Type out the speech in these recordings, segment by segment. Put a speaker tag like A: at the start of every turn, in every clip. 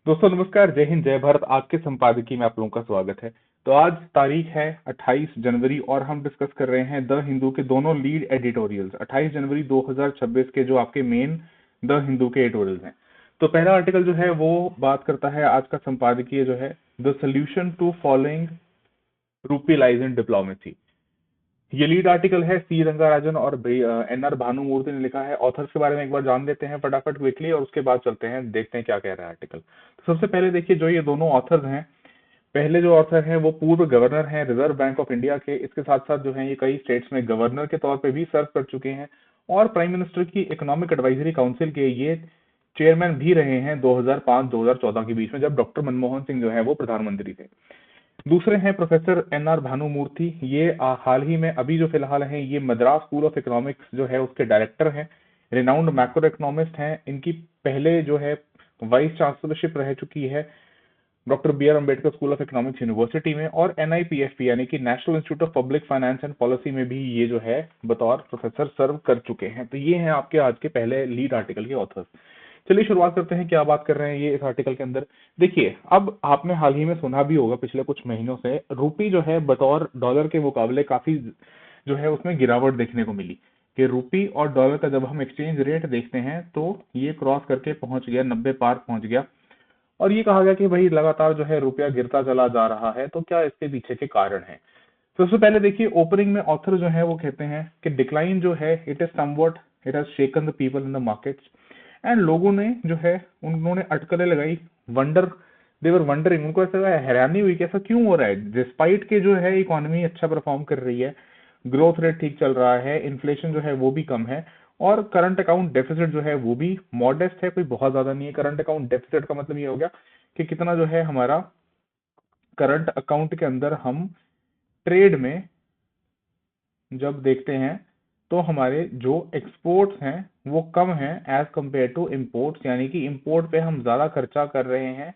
A: दोस्तों नमस्कार, जय हिंद, जय भारत। आज के संपादकीय में आप लोगों का स्वागत है। तो आज तारीख है 28 जनवरी और हम डिस्कस कर रहे हैं द हिंदू के दोनों लीड एडिटोरियल्स 28 जनवरी 2026 के, जो आपके मेन द हिंदू के एडिटोरियल्स हैं। तो पहला आर्टिकल जो है वो बात करता है, आज का संपादकीय जो है, द सोल्यूशन टू फॉलोइंग रूपी लाइज इन डिप्लोमेसी। ये लीड आर्टिकल है, सी रंगाराजन और एनआर भानुमूर्ति ने लिखा है। ऑथर्स के बारे में एक बार जान लेते हैं फटाफट क्विकली, और उसके बाद चलते हैं, देखते हैं क्या कह रहा है आर्टिकल। तो सबसे पहले देखिए, जो ये दोनों ऑथर्स हैं, पहले जो ऑथर हैं वो पूर्व गवर्नर हैं रिजर्व बैंक ऑफ इंडिया के। इसके साथ साथ जो है ये कई स्टेट्स में गवर्नर के तौर पे भी सर्व कर चुके हैं, और प्राइम मिनिस्टर की इकोनॉमिक एडवाइजरी काउंसिल के ये चेयरमैन भी रहे हैं 2005-2014 के बीच में, जब डॉक्टर मनमोहन सिंह जो है वो प्रधानमंत्री थे। दूसरे हैं प्रोफेसर एनआर भानुमूर्ति। ये हाल ही में, अभी जो फिलहाल हैं, ये मद्रास स्कूल ऑफ इकोनॉमिक्स जो है उसके डायरेक्टर हैं, रिनाउंड मैक्रो इकोनॉमिस्ट हैं। इनकी पहले जो है वाइस चांसलरशिप रह चुकी है doctor B R Ambedkar school of economics university में, और एनआईपीएफपी यानी कि national institute of public finance and policy में भी ये जो है बतौर प्रोफेसर सर्व कर चुके हैं। तो ये हैं आपके आज के पहले लीड आर्टिकल के ऑथर्स। चलिए शुरुआत करते हैं, क्या बात कर रहे हैं ये इस आर्टिकल के अंदर। देखिए, अब आपने हाल ही में सुना भी होगा, पिछले कुछ महीनों से रूपी जो है बतौर डॉलर के मुकाबले काफी जो है उसमें गिरावट देखने को मिली, कि रूपी और डॉलर का जब हम एक्सचेंज रेट देखते हैं तो ये क्रॉस करके पहुंच गया, 90 पार पहुंच गया। और ये कहा गया कि भाई लगातार जो है रुपया गिरता चला जा रहा है, तो क्या इसके पीछे के कारण है। सबसे पहले देखिए, ओपनिंग में ऑथर जो है वो कहते हैं कि डिक्लाइन जो है it is somewhat, it has shaken the people in the markets. And लोगों ने जो है उन्होंने अटकलें लगाई, वंडर, देवर वंडरिंग, उनको ऐसा हैरानी हुई कि ऐसा क्यों हो रहा है, डिस्पाइट के जो है इकोनॉमी अच्छा परफॉर्म कर रही है, ग्रोथ रेट ठीक चल रहा है, इन्फ्लेशन जो है वो भी कम है, और करंट अकाउंट डेफिसिट जो है वो भी मॉडेस्ट है, कोई बहुत ज्यादा नहीं है। करंट अकाउंट डेफिसिट का मतलब ये हो गया कि कितना जो है हमारा करंट अकाउंट के अंदर हम ट्रेड में जब देखते हैं तो हमारे जो एक्सपोर्ट्स हैं वो कम हैं एज कंपेयर टू इंपोर्ट्स, यानी कि इंपोर्ट पे हम ज्यादा खर्चा कर रहे हैं,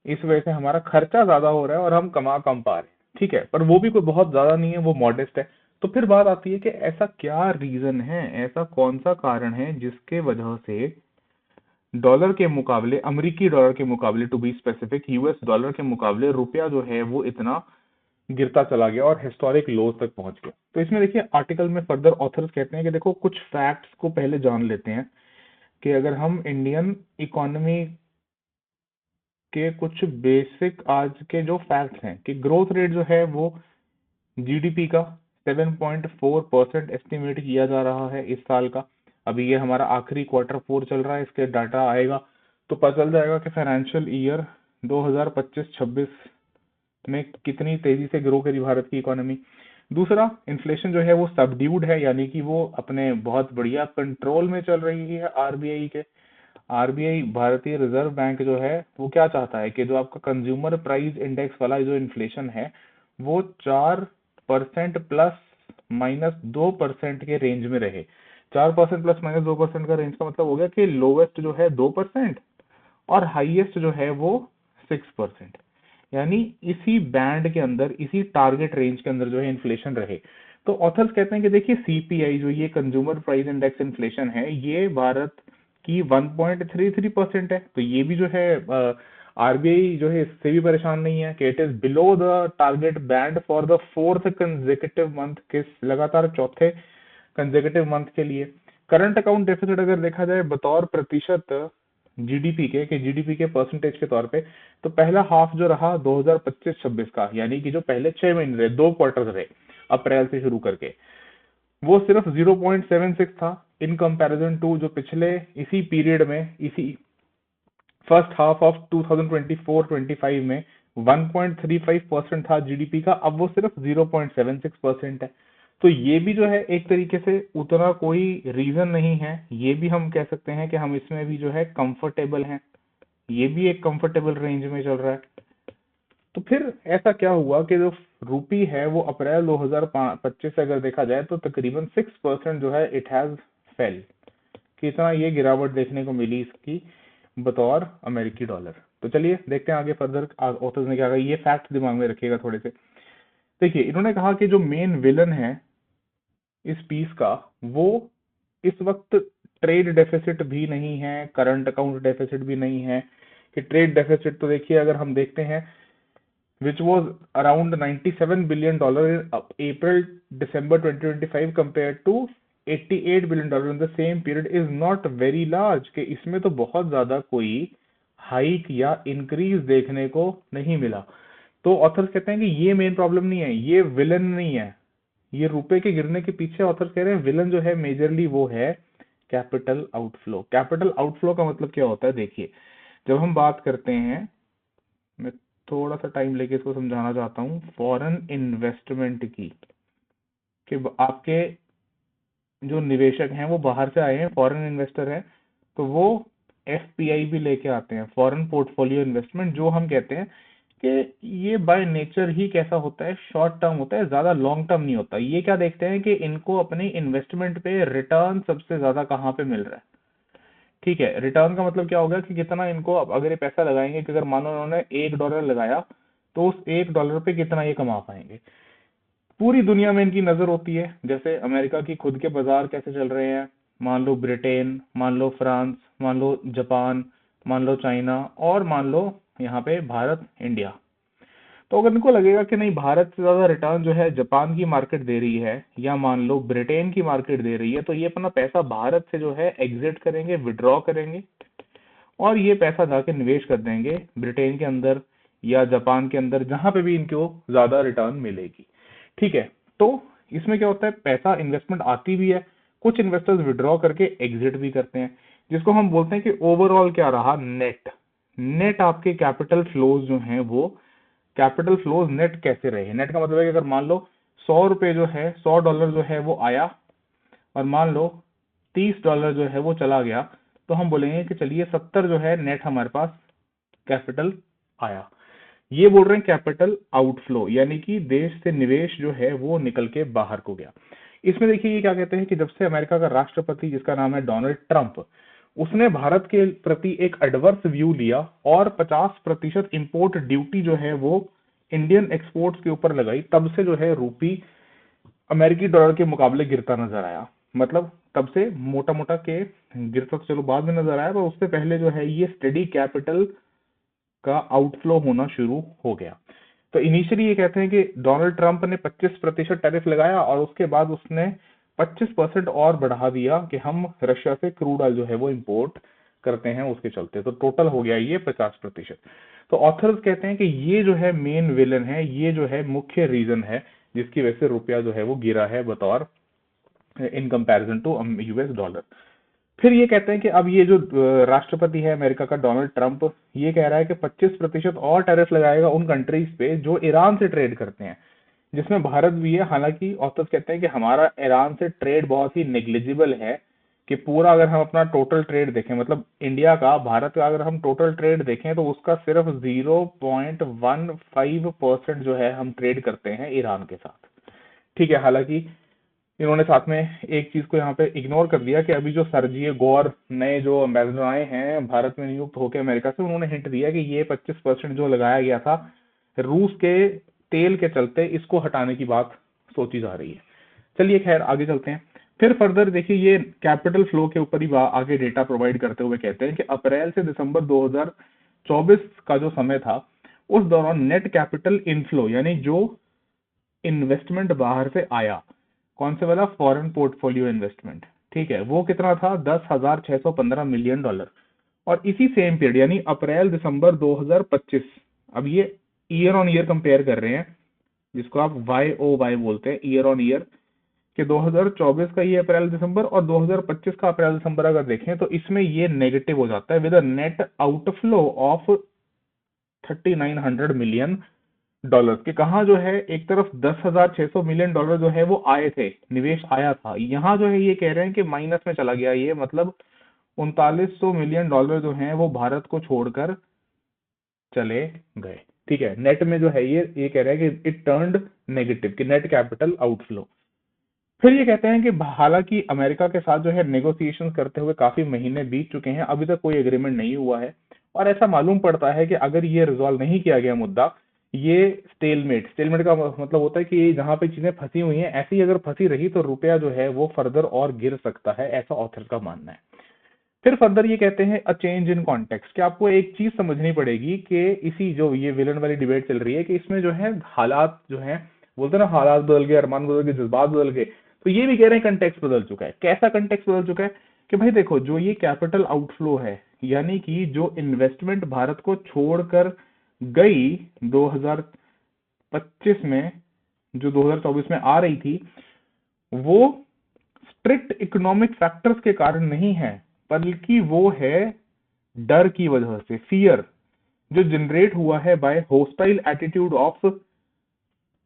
A: इस वजह से हमारा खर्चा ज्यादा हो रहा है और हम कमा कम पा रहे हैं। ठीक है, पर वो भी कोई बहुत ज्यादा नहीं है, वो मॉडेस्ट है। तो फिर बात आती है कि ऐसा क्या रीजन है, ऐसा कौन सा कारण है जिसके वजह से डॉलर के मुकाबले, अमेरिकी डॉलर के मुकाबले, to be specific US dollar के मुकाबले रुपया जो है वो इतना गिरता चला गया और हिस्टोरिक लोज तक पहुंच गया। तो इसमें देखिए, आर्टिकल में फर्दर ऑथर्स कहते हैं कि देखो, कुछ फैक्ट्स को पहले जान लेते हैं, कि अगर हम इंडियन इकोनॉमी के कुछ बेसिक आज के जो फैक्ट्स हैं, कि ग्रोथ रेट जो है वो जीडीपी का 7.4% एस्टिमेट किया जा रहा है इस साल का। अभी ये हमारा आखिरी क्वार्टर 4 चल रहा है, इसके डाटा आएगा तो पता चल जाएगा कि फाइनेंशियल ईयर 2025-26 में कितनी तेजी से ग्रो करी भारत की इकोनॉमी। दूसरा, इन्फ्लेशन जो है वो सबड्यूड है, यानी कि वो अपने बहुत बढ़िया कंट्रोल में चल रही है आरबीआई के। आरबीआई, भारतीय रिजर्व बैंक जो है वो क्या चाहता है कि जो आपका कंज्यूमर प्राइस इंडेक्स वाला जो इन्फ्लेशन है वो 4% प्लस माइनस 2% के रेंज में रहे। 4% प्लस माइनस 2% का रेंज का मतलब हो गया कि लोवेस्ट जो है 2% और हाईएस्ट जो है वो 6%, यानी इसी बैंड के अंदर, इसी टारगेट रेंज के अंदर जो है इन्फ्लेशन रहे। तो ऑथर्स कहते हैं कि देखिए, सीपीआई जो ये कंज्यूमर प्राइस इंडेक्स इन्फ्लेशन है, ये भारत की 1.33% है। तो ये भी जो है आरबीआई जो है इससे भी परेशान नहीं है, कि it is below the target band for the fourth consecutive month, के लगातार चौथे कंजेकेटिव मंथ के लिए। करंट अकाउंट डेफिसिट अगर देखा जाए बतौर प्रतिशत जीडीपी के जीडीपी के परसेंटेज के तौर पे, तो पहला हाफ जो रहा 2025-26 का, यानी कि जो पहले 6 महीने रहे, 2 क्वार्टर रहे अप्रैल से शुरू करके, वो सिर्फ 0.76 था, इन कंपैरिजन टू जो पिछले इसी पीरियड में, इसी फर्स्ट हाफ ऑफ 2024-25 में 1.35% था जीडीपी का, अब वो सिर्फ 0.76% है। तो ये भी जो है एक तरीके से उतना कोई रीजन नहीं है, ये भी हम कह सकते हैं कि हम इसमें भी जो है कंफर्टेबल हैं, ये भी एक कंफर्टेबल रेंज में चल रहा है। तो फिर ऐसा क्या हुआ कि जो रूपी है वो अप्रैल 2025 से अगर देखा जाए तो तकरीबन 6% जो है इट हैज फेल, कितना ये गिरावट देखने को मिली इसकी बतौर अमेरिकी डॉलर। तो चलिए देखते हैं आगे फर्दर ऑथर्स ने क्या कहा, ये फैक्ट दिमाग में रखिएगा थोड़े से। देखिए, इन्होंने कहा कि जो मेन विलन है इस पीस का, वो इस वक्त ट्रेड डेफिसिट भी नहीं है, करंट अकाउंट डेफिसिट भी नहीं है, कि ट्रेड डेफिसिट तो देखिए अगर हम देखते हैं which was around $97 billion in April December 2025 compared to $88 billion in the same period is not very large, कि इसमें तो बहुत ज्यादा कोई हाइक या इंक्रीज देखने को नहीं मिला। तो ऑथर्स कहते हैं कि ये मेन प्रॉब्लम नहीं है, ये विलन नहीं है, ये रुपए के गिरने के पीछे ऑथर्स कह रहे हैं विलन जो है मेजरली वो है कैपिटल आउटफ्लो। कैपिटल आउटफ्लो का मतलब क्या होता है, देखिए जब हम बात करते हैं, मैं थोड़ा सा टाइम लेके इसको समझाना चाहता हूँ, फॉरेन इन्वेस्टमेंट की, कि आपके जो निवेशक हैं वो बाहर से आए हैं, फॉरेन इन्वेस्टर हैं, तो वो एफपीआई भी लेके आते हैं, फॉरेन पोर्टफोलियो इन्वेस्टमेंट, जो हम कहते हैं कि ये बाय नेचर ही कैसा होता है, शॉर्ट टर्म होता है, ज्यादा लॉन्ग टर्म नहीं होता। ये क्या देखते हैं कि इनको अपनी इन्वेस्टमेंट पे रिटर्न सबसे ज्यादा कहाँ पे मिल रहा है। ठीक है, रिटर्न का मतलब क्या होगा कि कितना इनको, अब अगर ये पैसा लगाएंगे कि अगर मानो उन्होंने $1 लगाया तो उस $1 पे कितना ये कमा पाएंगे। पूरी दुनिया में इनकी नजर होती है, जैसे अमेरिका की खुद के बाजार कैसे चल रहे हैं, मान लो ब्रिटेन, मान लो फ्रांस, मान लो जापान, मान लो चाइना, और मान लो यहाँ पे भारत, इंडिया। तो अगर इनको लगेगा कि नहीं भारत से ज्यादा रिटर्न जो है जापान की मार्केट दे रही है, या मान लो ब्रिटेन की मार्केट दे रही है, तो ये अपना पैसा भारत से जो है एग्जिट करेंगे, विड्रॉ करेंगे, और ये पैसा जाके निवेश कर देंगे ब्रिटेन के अंदर या जापान के अंदर, जहां पे भी इनको ज्यादा रिटर्न मिलेगी। ठीक है, तो इसमें क्या होता है, पैसा इन्वेस्टमेंट आती भी है, कुछ इन्वेस्टर्स विड्रॉ करके एग्जिट भी करते हैं, जिसको हम बोलते हैं कि ओवरऑल क्या रहा, नेट। नेट आपके कैपिटल फ्लोज जो हैं वो, कैपिटल फ्लोज नेट कैसे रहे। नेट का मतलब है कि अगर मान लो $100 जो है, $100 जो है वो आया, और मान लो $30 जो है वो चला गया, तो हम बोलेंगे कि चलिए 70 जो है नेट हमारे पास कैपिटल आया। ये बोल रहे हैं कैपिटल आउटफ्लो, यानी कि देश से निवेश जो है वो निकल के बाहर को गया। इसमें देखिए ये क्या कहते हैं कि जब से अमेरिका का राष्ट्रपति, जिसका नाम है डोनाल्ड ट्रंप, उसने भारत के प्रति एक एडवर्स व्यू लिया और 50% इंपोर्ट ड्यूटी जो है वो इंडियन एक्सपोर्ट्स के ऊपर लगाई, तब से जो है रूपी अमेरिकी डॉलर के मुकाबले गिरता नजर आया। मतलब तब से मोटा मोटा के गिरता तो चलो बाद में नजर आया, पर उससे पहले जो है ये स्टडी कैपिटल का आउटफ्लो होना शुरू हो गया। तो इनिशियली ये कहते हैं कि डोनाल्ड ट्रंप ने 25% टैरिफ लगाया, और उसके बाद उसने 25% और बढ़ा दिया कि हम रशिया से क्रूड ऑयल जो है वो इंपोर्ट करते हैं उसके चलते, तो टोटल हो गया ये 50%। तो ऑथर्स कहते हैं कि ये जो है मेन विलन है, ये जो है मुख्य रीजन है जिसकी वजह से रुपया जो है वो गिरा है बतौर in comparison to US dollar. फिर ये कहते हैं कि अब ये जो राष्ट्रपति है अमेरिका का डोनाल्ड ट्रंप, ये कह रहा है कि 25% और टैरिफ लगाएगा उन कंट्रीज पे जो ईरान से ट्रेड करते हैं, जिसमें भारत भी है। हालांकि ऑथर्स कहते हैं कि हमारा ईरान से ट्रेड बहुत ही नेग्लिजिबल है, कि पूरा अगर हम अपना टोटल ट्रेड देखें, मतलब इंडिया का भारत का अगर हम टोटल ट्रेड देखें तो उसका सिर्फ 0.15% जो है हम ट्रेड करते हैं ईरान के साथ। ठीक है, हालांकि इन्होंने साथ में एक चीज को यहाँ पे इग्नोर कर दिया कि अभी जो सरजीए गौर नए जो एम्बेसडर आए हैं भारत में नियुक्त होकर अमेरिका से, उन्होंने हिंट दिया कि ये 25% जो लगाया गया था रूस के तेल के चलते, इसको हटाने की बात सोची जा रही है। चलिए खैर आगे चलते हैं। फिर फर्दर देखिए ये कैपिटल फ्लो के ऊपर ही आगे डेटा प्रोवाइड करते हुए कहते हैं कि अप्रैल से दिसंबर 2024 का जो समय था, उस दौरान नेट कैपिटल इनफ्लो, यानी जो इन्वेस्टमेंट बाहर से आया, कौन से वाला, फॉरेन पोर्टफोलियो इन्वेस्टमेंट, ठीक है, वो कितना था, $10,615 मिलियन। और इसी सेम पीरियड यानी अप्रैल दिसंबर 2025, अब ये ईयर ऑन ईयर कंपेयर कर रहे हैं, जिसको आप YOY बोलते हैं, ईयर ऑन ईयर, कि 2024 का ये अप्रैल दिसंबर और 2025 का अप्रैल दिसंबर अगर देखें तो इसमें ये नेगेटिव हो जाता है with a net outflow of $3,900 million, के कहा जो है एक तरफ $10,600 मिलियन जो है वो आए थे, निवेश आया था, यहाँ जो है ये कह रहे हैं कि माइनस में चला गया ये, मतलब $3,900 मिलियन जो है वो भारत को छोड़कर चले गए। ठीक है, नेट में जो है ये कह रहे हैं कि इट टर्न्ड नेगेटिव, कि नेट कैपिटल आउटफ्लो। फिर ये कहते हैं कि हालांकि अमेरिका के साथ जो है नेगोशिएशन करते हुए काफी महीने बीत चुके हैं, अभी तक कोई एग्रीमेंट नहीं हुआ है, और ऐसा मालूम पड़ता है कि अगर ये रिजॉल्व नहीं किया गया मुद्दा, ये स्टेलमेट का मतलब होता है कि जहां पे चीजें फंसी हुई हैं, ऐसी अगर फंसी रही तो रुपया जो है वो फर्दर और गिर सकता है, ऐसा ऑथर का मानना है। फिर फर्दर ये कहते हैं अ चेंज इन कॉन्टेक्स्ट, कि आपको एक चीज समझनी पड़ेगी कि इसी जो ये विलन वाली डिबेट चल रही है कि इसमें जो है हालात जो है, बोलते हैं ना हालात बदल गए, अरमान बदल गए, जज्बात बदल गए, तो ये भी कह रहे हैं कंटेक्स्ट बदल चुका है। कैसा कंटेक्स्ट बदल चुका है कि भाई देखो, जो ये कैपिटल आउटफ्लो है, यानी कि जो इन्वेस्टमेंट भारत को छोड़कर गई 2025 में, जो 2024 में आ रही थी, वो स्ट्रिक्ट इकोनॉमिक फैक्टर्स के कारण नहीं है, बल्कि वो है डर की वजह से, फियर जो जनरेट हुआ है by hostile attitude of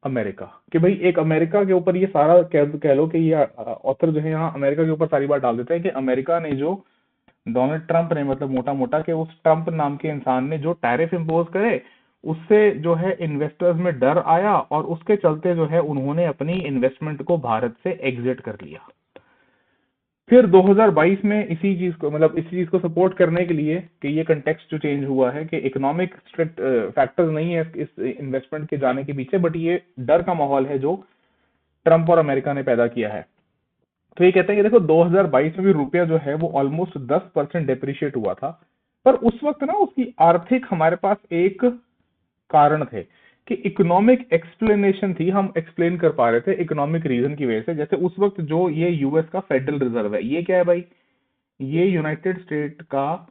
A: America. कि भाई एक अमेरिका के ऊपर ये सारा कह लो कि ये ऑथर जो है यहाँ अमेरिका के ऊपर सारी बात डाल देते हैं कि अमेरिका ने जो डोनाल्ड ट्रंप ने, मतलब मोटा मोटा कि उस ट्रंप नाम के इंसान ने जो टैरिफ इंपोज करे, उससे जो है इन्वेस्टर्स में डर आया और उसके चलते जो है उन्होंने अपनी इन्वेस्टमेंट को भारत से एग्जिट कर लिया। फिर 2022 में इसी चीज को, मतलब इसी चीज को सपोर्ट करने के लिए कि ये कंटेक्स्ट जो चेंज हुआ है कि इकोनॉमिक स्ट्रिक्ट फैक्टर्स नहीं है इस इन्वेस्टमेंट के जाने के पीछे, बट ये डर का माहौल है जो ट्रंप और अमेरिका ने पैदा किया है। तो ये कहते हैं कि देखो 2022 में भी रुपया जो है वो ऑलमोस्ट 10% डेप्रिशिएट हुआ था, पर उस वक्त ना उसकी आर्थिक हमारे पास एक कारण थे कि इकोनॉमिक एक्सप्लेनेशन थी, हम एक्सप्लेन कर पा रहे थे इकोनॉमिक रीजन की वजह से। जैसे उस वक्त जो ये यूएस का फेडरल रिजर्व है, ये क्या है भाई, ये यूनाइटेड स्टेट का,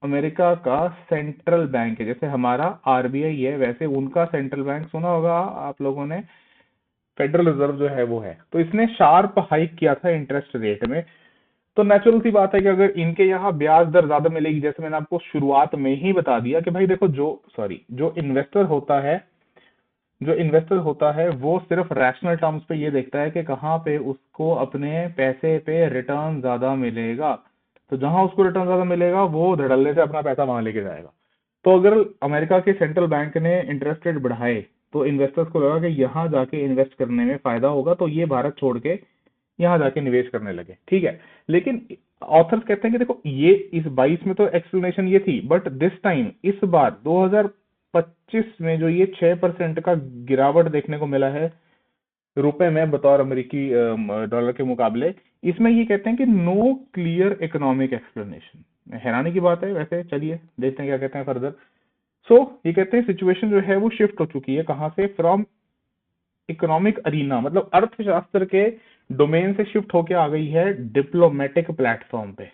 A: अमेरिका का सेंट्रल बैंक है। जैसे हमारा आरबीआई है, वैसे उनका सेंट्रल बैंक सुना होगा आप लोगों ने, फेडरल रिजर्व जो है वो है। तो इसने शार्प हाइक किया था इंटरेस्ट रेट में। तो नेचुरल सी बात है कि अगर इनके यहाँ ब्याज दर ज्यादा मिलेगी, जैसे मैंने आपको शुरुआत में ही बता दिया कि भाई देखो, जो इन्वेस्टर होता है वो सिर्फ रैशनल टर्म्स पे ये देखता है कि कहाँ पे उसको अपने पैसे पे रिटर्न ज्यादा मिलेगा। तो जहां उसको रिटर्न ज्यादा मिलेगा वो धड़ल्ले से अपना पैसा वहां लेके जाएगा। तो अगर अमेरिका के सेंट्रल बैंक ने इंटरेस्ट रेट बढ़ाए तो इन्वेस्टर्स को लगा कि यहाँ जाके इन्वेस्ट करने में फायदा होगा, तो ये भारत छोड़ के यहाँ जाके निवेश करने लगे। ठीक है, लेकिन ऑथर्स कहते हैं कि देखो, ये इस 22 में तो एक्सप्लेनेशन ये थी, बट दिस टाइम, इस बार 2025 में जो ये 6% का गिरावट देखने को मिला है रुपए में बतौर अमेरिकी डॉलर के मुकाबले, इसमें ये कहते हैं कि नो क्लियर इकोनॉमिक एक्सप्लेनेशन। हैरानी की बात है। वैसे चलिए देखते हैं क्या कहते हैं फर्दर। सो ये कहते हैं सिचुएशन जो है वो शिफ्ट हो चुकी है, कहां से, फ्रॉम इकोनॉमिक अरीना, मतलब अर्थशास्त्र के डोमेन से शिफ्ट होके आ गई है डिप्लोमेटिक प्लेटफॉर्म पे।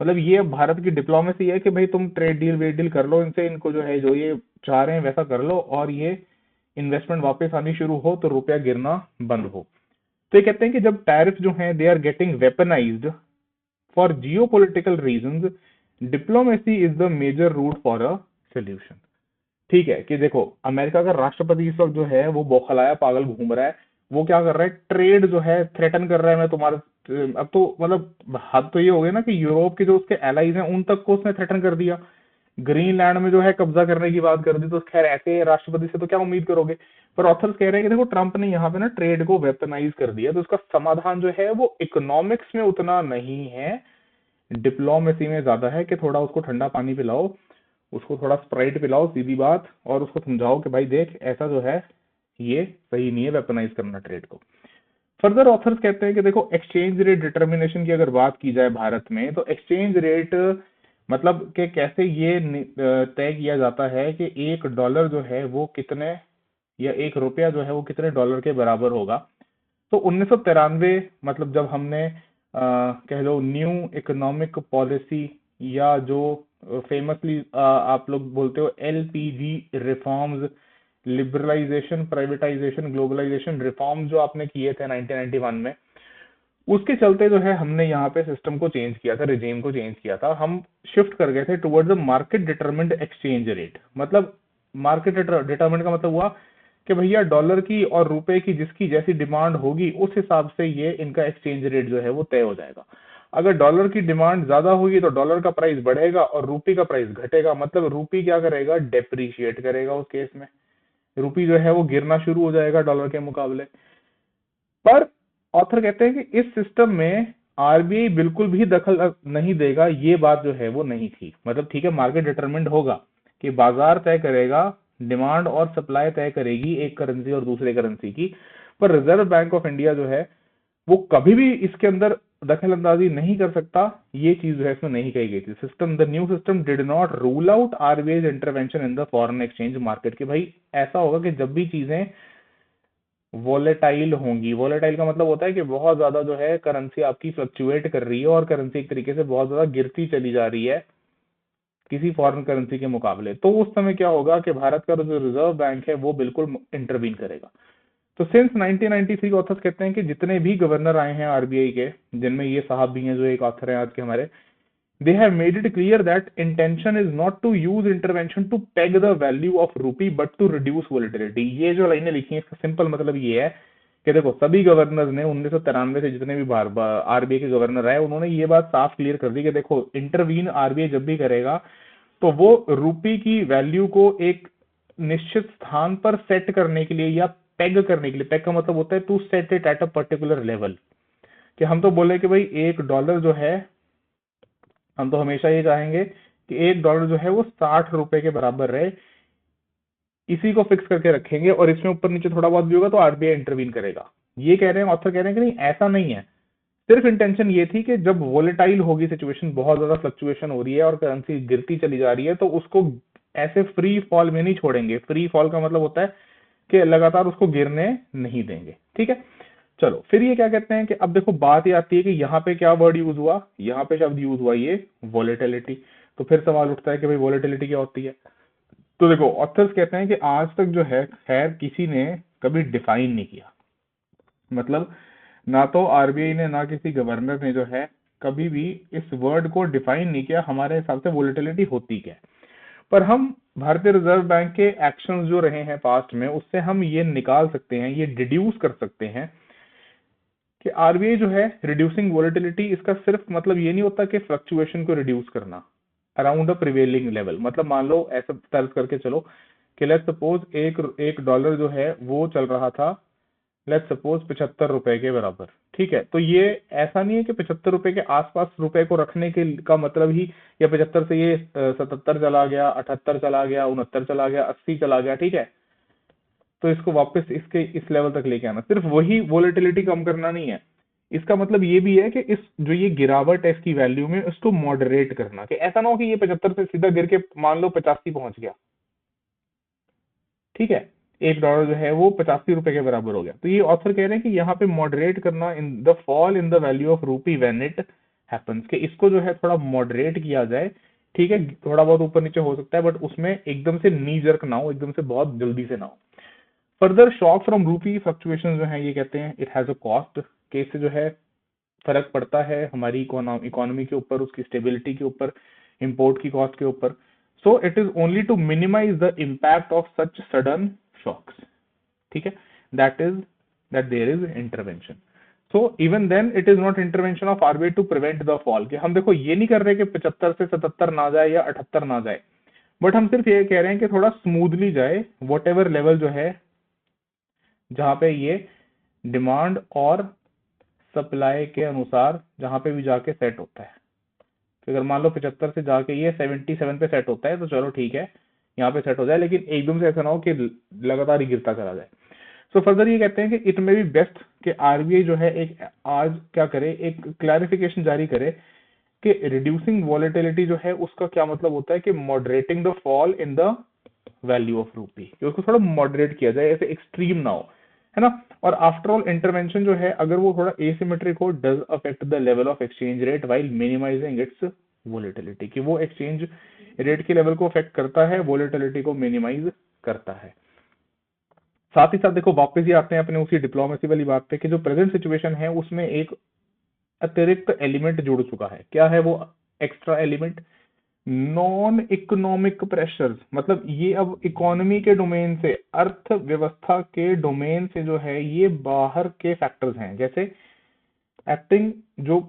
A: मतलब ये भारत की डिप्लोमेसी है कि भाई तुम ट्रेड डील वेड डील कर लो इनसे, इनको जो है जो ये चाह रहे हैं वैसा कर लो, और ये इन्वेस्टमेंट वापस आनी शुरू हो तो रुपया गिरना बंद हो। तो ये कहते हैं कि जब टैरिफ जो है they are getting weaponised for geopolitical reasons, diplomacy is the major route for a solution. ठीक है, कि देखो अमेरिका का राष्ट्रपति इस वक्त जो है वो बौखलाया पागल घूम रहा है। वो क्या कर रहा है, ट्रेड जो है थ्रेटन कर रहा है, मैं तुम्हारा, अब तो मतलब हद तो ये हो गई ना कि यूरोप के जो उसके एलाइज हैं उन तक को उसने थ्रेटन कर दिया। ग्रीनलैंड में जो है कब्जा करने की बात कर दी। तो खैर ऐसे राष्ट्रपति से तो क्या उम्मीद करोगे। पर ऑथर्स कह रहे हैं कि देखो ट्रंप ने यहाँ पे ना ट्रेड को वेपनाइज कर दिया, तो उसका समाधान जो है वो इकोनॉमिक्स में उतना नहीं है, डिप्लोमेसी में ज्यादा है। कि थोड़ा उसको ठंडा पानी पिलाओ, उसको थोड़ा स्प्राइट पिलाओ, सीधी बात, और उसको समझाओ कि भाई देख ऐसा जो है ये सही नहीं है वेपनाइज करना ट्रेड को। फर्दर ऑथर्स कहते हैं कि देखो एक्सचेंज रेट डिटर्मिनेशन की अगर बात की जाए भारत में, तो एक्सचेंज रेट मतलब कि कैसे ये तय किया जाता है कि एक डॉलर जो है वो कितने, या एक रुपया जो है वो कितने डॉलर के बराबर होगा। तो 1993, मतलब जब हमने कह लो न्यू इकोनॉमिक पॉलिसी, या जो फेमसली आप लोग बोलते हो LPG reforms, liberalisation, privatisation, globalisation reform जो आपने किए थे 1991 में, उसके चलते जो है हमने यहाँ पे सिस्टम को चेंज किया था, रिजीम को चेंज किया था। हम शिफ्ट कर गए थे towards the market determined exchange rate. मतलब मार्केट डिटरमिन्ड का मतलब हुआ कि भैया डॉलर की और रुपए की जिसकी जैसी डिमांड होगी उस हिसाब से ये इनका एक्सचेंज रेट जो है वो तय हो जाएगा। अगर डॉलर की डिमांड ज्यादा होगी तो डॉलर का प्राइस बढ़ेगा और रूपी का प्राइस घटेगा। मतलब रूपी क्या करेगा, डेप्रीशिएट करेगा। उस केस में रूपी जो है वो गिरना शुरू हो जाएगा डॉलर के मुकाबले। पर ऑथर कहते हैं कि इस सिस्टम में आरबीआई बिल्कुल भी दखल नहीं देगा, ये बात जो है वो नहीं थी। मतलब ठीक है, मार्केट डिटरमिन्ड होगा कि बाजार तय करेगा, डिमांड और सप्लाई तय करेगी एक करेंसी और दूसरे करेंसी की, पर रिजर्व बैंक ऑफ इंडिया जो है वो कभी भी इसके अंदर दखल अंदाजी नहीं कर सकता, ये चीज जो है इसमें नहीं कही गई थी। System, the new system did not rule out RBI intervention in the foreign exchange market, कि भाई ऐसा होगा कि जब भी चीजें वोलेटाइल होंगी, वोलेटाइल का मतलब होता है कि बहुत ज्यादा जो है करेंसी आपकी फ्लक्चुएट कर रही है और करेंसी एक तरीके से बहुत ज्यादा गिरती चली जा रही है किसी फॉरेन करेंसी के मुकाबले, तो उस समय क्या होगा कि भारत का जो रिजर्व बैंक है वो बिल्कुल इंटरवीन करेगा। तो सिंस 1993 ऑथर्स कहते हैं कि जितने भी गवर्नर आए हैं आरबीआई के, जिनमें ये साहब भी हैं जो एक ऑथर हैं आज के हमारे, they have made it clear that intention is not to use intervention to peg the value of rupee but to reduce volatility। ये जो लाइनें लिखी हैं इसका सिंपल मतलब ये है कि देखो सभी गवर्नर्स ने 1993 से जितने भी आरबीआई के गवर्नर आए उन्होंने ये बात साफ क्लियर कर दी कि देखो इंटरवीन आरबीआई जब भी करेगा तो वो रूपी की वैल्यू को एक निश्चित स्थान पर सेट करने के लिए या पेग करने के लिए, पेग का मतलब होता है to set it at a particular level, कि हम तो बोले कि भाई $1 जो है, हम तो हमेशा ये चाहेंगे कि $1 जो है वो 60 रुपए के बराबर रहे, इसी को फिक्स करके रखेंगे और इसमें ऊपर नीचे थोड़ा बहुत भी होगा तो आरबीआई इंटरवीन करेगा। ये कह रहे हैं ऑथर, कह रहे हैं कि नहीं ऐसा नहीं है, सिर्फ इंटेंशन ये थी कि जब वोलेटाइल होगी सिचुएशन, बहुत ज्यादा फ्लक्चुएशन हो रही है और करेंसी गिरती चली जा रही है, तो उसको ऐसे फ्री फॉल में नहीं छोड़ेंगे। फ्री फॉल का मतलब होता है कि लगातार उसको गिरने नहीं देंगे। ठीक है, चलो फिर ये क्या कहते हैं कि अब देखो बात ये आती है कि यहाँ पे क्या वर्ड यूज हुआ, यहाँ पे शब्द यूज हुआ ये वोलेटिलिटी। तो फिर सवाल उठता है कि भाई वोलेटिलिटी क्या होती है। तो देखो ऑथर्स कहते हैं कि आज तक जो है खैर किसी ने कभी डिफाइन नहीं किया, मतलब ना तो आरबीआई ने ना किसी गवर्नर ने जो है कभी भी इस वर्ड को डिफाइन नहीं किया हमारे हिसाब से वोलेटिलिटी होती क्या है। पर हम भारतीय रिजर्व बैंक के एक्शंस जो रहे हैं पास्ट में उससे हम ये निकाल सकते हैं, ये डिड्यूस कर सकते हैं कि आरबीआई जो है रिड्यूसिंग वोलेटिलिटी, इसका सिर्फ मतलब ये नहीं होता कि फ्लक्चुएशन को रिड्यूस करना अराउंड अ प्रिवेलिंग लेवल। मतलब मान लो ऐसा तर्ज करके चलो कि लेट्स सपोज एक डॉलर जो है वो चल रहा था लेट्स सपोज 75 रुपए के बराबर। ठीक है, तो ये ऐसा नहीं है कि 75 रुपए के आसपास रुपए को रखने के का मतलब ही या 75 से ये 77 चला गया, 78 चला गया, 69 चला गया, 80 चला गया, ठीक है, तो इसको वापस इसके इस लेवल तक लेके आना, सिर्फ वही वोलेटिलिटी कम करना नहीं है। इसका मतलब ये भी है कि इस जो ये गिरावट है इसकी वैल्यू में उसको मॉडरेट करना, कि ऐसा ना हो कि ये 75 से सीधा गिर के मान लो 85 पहुंच गया। ठीक है, $1 जो है वो 85 रुपए के बराबर हो गया। तो ये ऑथर कह रहे हैं कि यहाँ पे मॉडरेट करना in the fall in the value of रूपी व्हेन इट हैपेंस, कि इसको जो है थोड़ा मॉडरेट किया जाए। ठीक है, थोड़ा बहुत ऊपर नीचे हो सकता है बट उसमें एकदम से नी जर्क ना हो, एकदम से बहुत जल्दी से ना हो। फर्दर शॉक फ्रॉम रूपी फ्लक्चुएशन जो है ये कहते हैं इट हैज अ कॉस्ट, के इससे जो है फर्क पड़ता है हमारी इकोनॉमी के ऊपर, उसकी स्टेबिलिटी के ऊपर, इंपोर्ट की कॉस्ट के ऊपर। So it is only to minimise the impact of such sudden shocks. ठीक है, that is that there is intervention. So even then it is not intervention of RBI to prevent the fall, कि हम देखो ये नहीं कर रहे कि 75 से 77 ना जाए या 78 ना जाए, बट हम सिर्फ ये कह रहे हैं कि थोड़ा स्मूथली जाए, वट एवर लेवल जो है जहां पे ये डिमांड और सप्लाई के अनुसार जहां पे भी जाके सेट होता है। तो अगर मान लो 75 से जाके ये 77 पे सेट होता है तो चलो ठीक है, यहाँ पे सेट हो जाए, लेकिन एकदम से ऐसा ना हो कि लगातार ही गिरता चला जाए। सो फर्दर ये कहते हैं कि इट मे बी बेस्ट कि आरबीआई जो है एक आज क्या करे, एक क्लैरिफिकेशन जारी करे कि रिड्यूसिंग वॉलेटिलिटी जो है उसका क्या मतलब होता है, कि moderating the fall in the value of रूपी, कि उसको थोड़ा मॉडरेट किया जाए, ऐसे एक्सट्रीम ना हो, है ना। और आफ्टर ऑल इंटरवेंशन जो है अगर वो थोड़ा एसिमेट्रिक हो, does affect the level of exchange rate while minimising its volatility, कि वो एक्सचेंज रेट के लेवल को अफेक्ट करता है, वोलेटिलिटी को मिनिमाइज करता है। साथ ही साथ देखो वापस ही आते हैं अपने उसी डिप्लोमेसी वाली बात पे कि जो प्रेजेंट सिचुएशन है उसमें एक अतिरिक्त एलिमेंट जुड़ चुका है। क्या है वो extra element? Non economic pressures, मतलब ये अब इकोनॉमी के डोमेन से, अर्थव्यवस्था के डोमेन से जो है ये बाहर के फैक्टर्स हैं, जैसे एक्टिंग जो